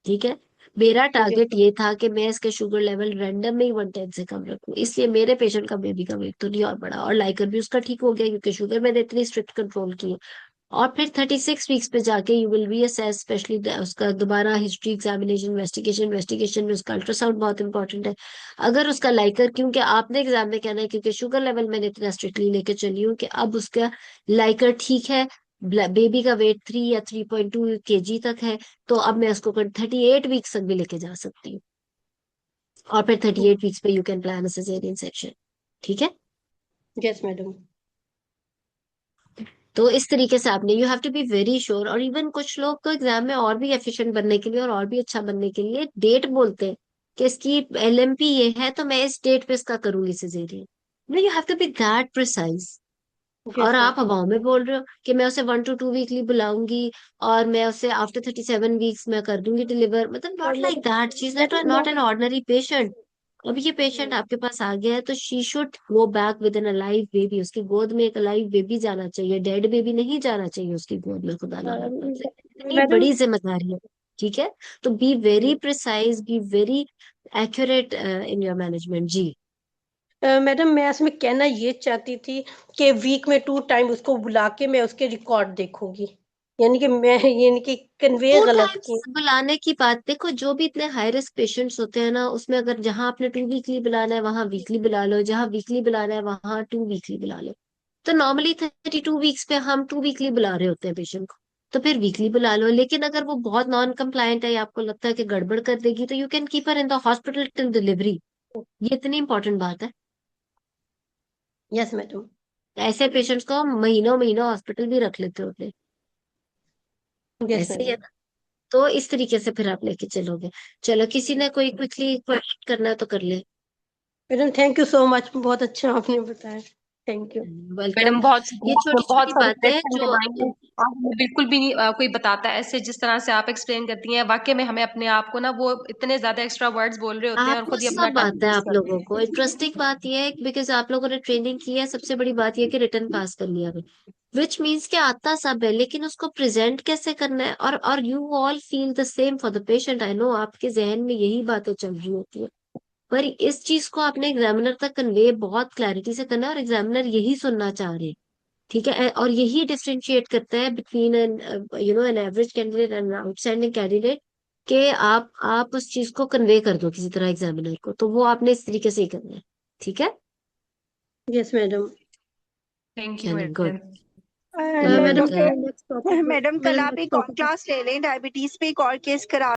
ठीक है? मेरा जी. टारगेट ये था कि मैं इसके शुगर लेवल रैंडम में ही 110 से कम रखूं, इसलिए मेरे पेशेंट का बेबी का वेट तो नहीं और बढ़ा, और लाइकर भी उसका ठीक हो गया, क्योंकि शुगर मैंने इतनी स्ट्रिक्ट कंट्रोल की है। और फिर 36 वीक्स पे जाके you will be assess, specially उसका दोबारा हिस्ट्री, एग्जामिनेशन, इन्वेस्टिगेशन में उसका अल्ट्रासाउंड बहुत इंपॉर्टेंट है। अगर उसका लाइकर, क्योंकि आपने एग्जाम में कहना है, क्योंकि शुगर लेवल मैंने इतना स्ट्रिक्टली लेके चली हूँ कि अब उसका लाइकर ठीक है, बेबी का वेट 3 या 3.2 kg तक है, तो अब मैं उसको 38 वीक्स तक भी लेके जा सकती हूँ। और फिर 38 वीक्स पे you can plan caesarean section, ठीक है? Yes, madam. तो इस तरीके से आपने you have to be very sure. और इवन कुछ लोग तो एग्जाम में और भी एफिशिएंट बनने के लिए और भी अच्छा बनने के लिए डेट बोलते हैं कि इसकी LMP ये है तो मैं इस डेट पे इसका करूंगी caesarean. No, you have to be that precise. और यस आप मैडम। हवाओं में बोल रहे हो कि मैं उसे 1 to 2 वीकली बुलाऊंगी और मैं उसे आफ्टर 37 वीक्स में कर दूंगी डिलीवर। मतलब not like that, she is not an ordinary patient. अब ये पेशेंट आपके पास आ गया है तो she should go back with an alive baby. उसकी गोद में एक अलाइव बेबी जाना चाहिए, डेड बेबी नहीं जाना चाहिए उसकी गोद में, खुदा ना खास्ता। इतनी मैडम बड़ी जिम्मेदारी है। ठीक है, तो be very precise, be very accurate in your management जी। मैडम मैं इसमें कहना ये चाहती थी कि वीक में 2 टाइम उसको बुला के मैं उसके रिकॉर्ड देखूंगी, यानी कि कन्वे 2 टाइम्स गलत की। बुलाने की बात, देखो जो भी इतने हाई रिस्क पेशेंट्स होते हैं ना, उसमें अगर जहां आपने 2 वीकली बुलाना है वहां वीकली बुला लो, जहां वीकली बुलाना है वहां 2 वीकली बुला लो। तो नॉर्मली 32 वीक्स पे हम 2 वीकली बुला रहे होते हैं पेशेंट को, तो फिर वीकली बुला लो। लेकिन अगर वो बहुत नॉन कंप्लायंट है या आपको लगता है कि गड़बड़ कर देगी, तो you can keep her in the hospital till delivery. ये इतनी इंपॉर्टेंट बात है। Yes madam. ऐसे पेशेंट्स को हम महीनों महीनों हॉस्पिटल भी रख लेते होते हैं। यस ऐसे ही है मैडम। ना। तो इस तरीके से फिर आप लेके चलोगे। चलो, किसी ने कोई क्विकली क्वेश्चन करना है तो कर ले। Madam thank you so much, बहुत अच्छा आपने बताया। Thank you. वेलकम। मैडम बहुत ये शुक्रिया, आपने छोटी बहुत छोटी सारे बातें हैं क्वेश्चन के जो माइंड में आप हमें बिल्कुल भी नहीं कोई बताता है ऐसे जिस तरह से आप एक्सप्लेन करती हैं। वाकई में हमें अपने आप को ना वो इतने ज्यादा एक्स्ट्रा वर्ड्स बोल रहे होते हैं और आपको खुद ही अपना सब टाइम आता है। वेस्ट आप करते लोगों हैं। को इंटरेस्टिंग बात यह है बिकॉज आप लोगों ने ट्रेनिंग की है। सबसे बड़ी बात यह है कि रिटर्न पास कर लिया है, विच मीन्स कि आता सब है, लेकिन उसको प्रेजेंट कैसे करना है। और you all feel the same for the patient. I know आपके जहन में यही बातें चल रही होती है, पर इस चीज को आपने एग्जामिनर तक कन्वे बहुत क्लैरिटी से करना है, और एग्जामिनर यही सुनना चाह रहे हैं। ठीक है, और यही डिफरेंशिएट करता है between an an average candidate and outstanding candidate, कि आप उस चीज को कन्वे कर दो किसी तरह एग्जामिनर को। तो वो आपने इस तरीके से ही करना है। ठीक है, यस मैडम। थैंक यू चलो good. Madam. You madam welcome. Next topic. Madam कल मैडम आप नेक्स्ट एक और टॉपिक। क्लास ले लें, डायबिटीज पे एक और केस करा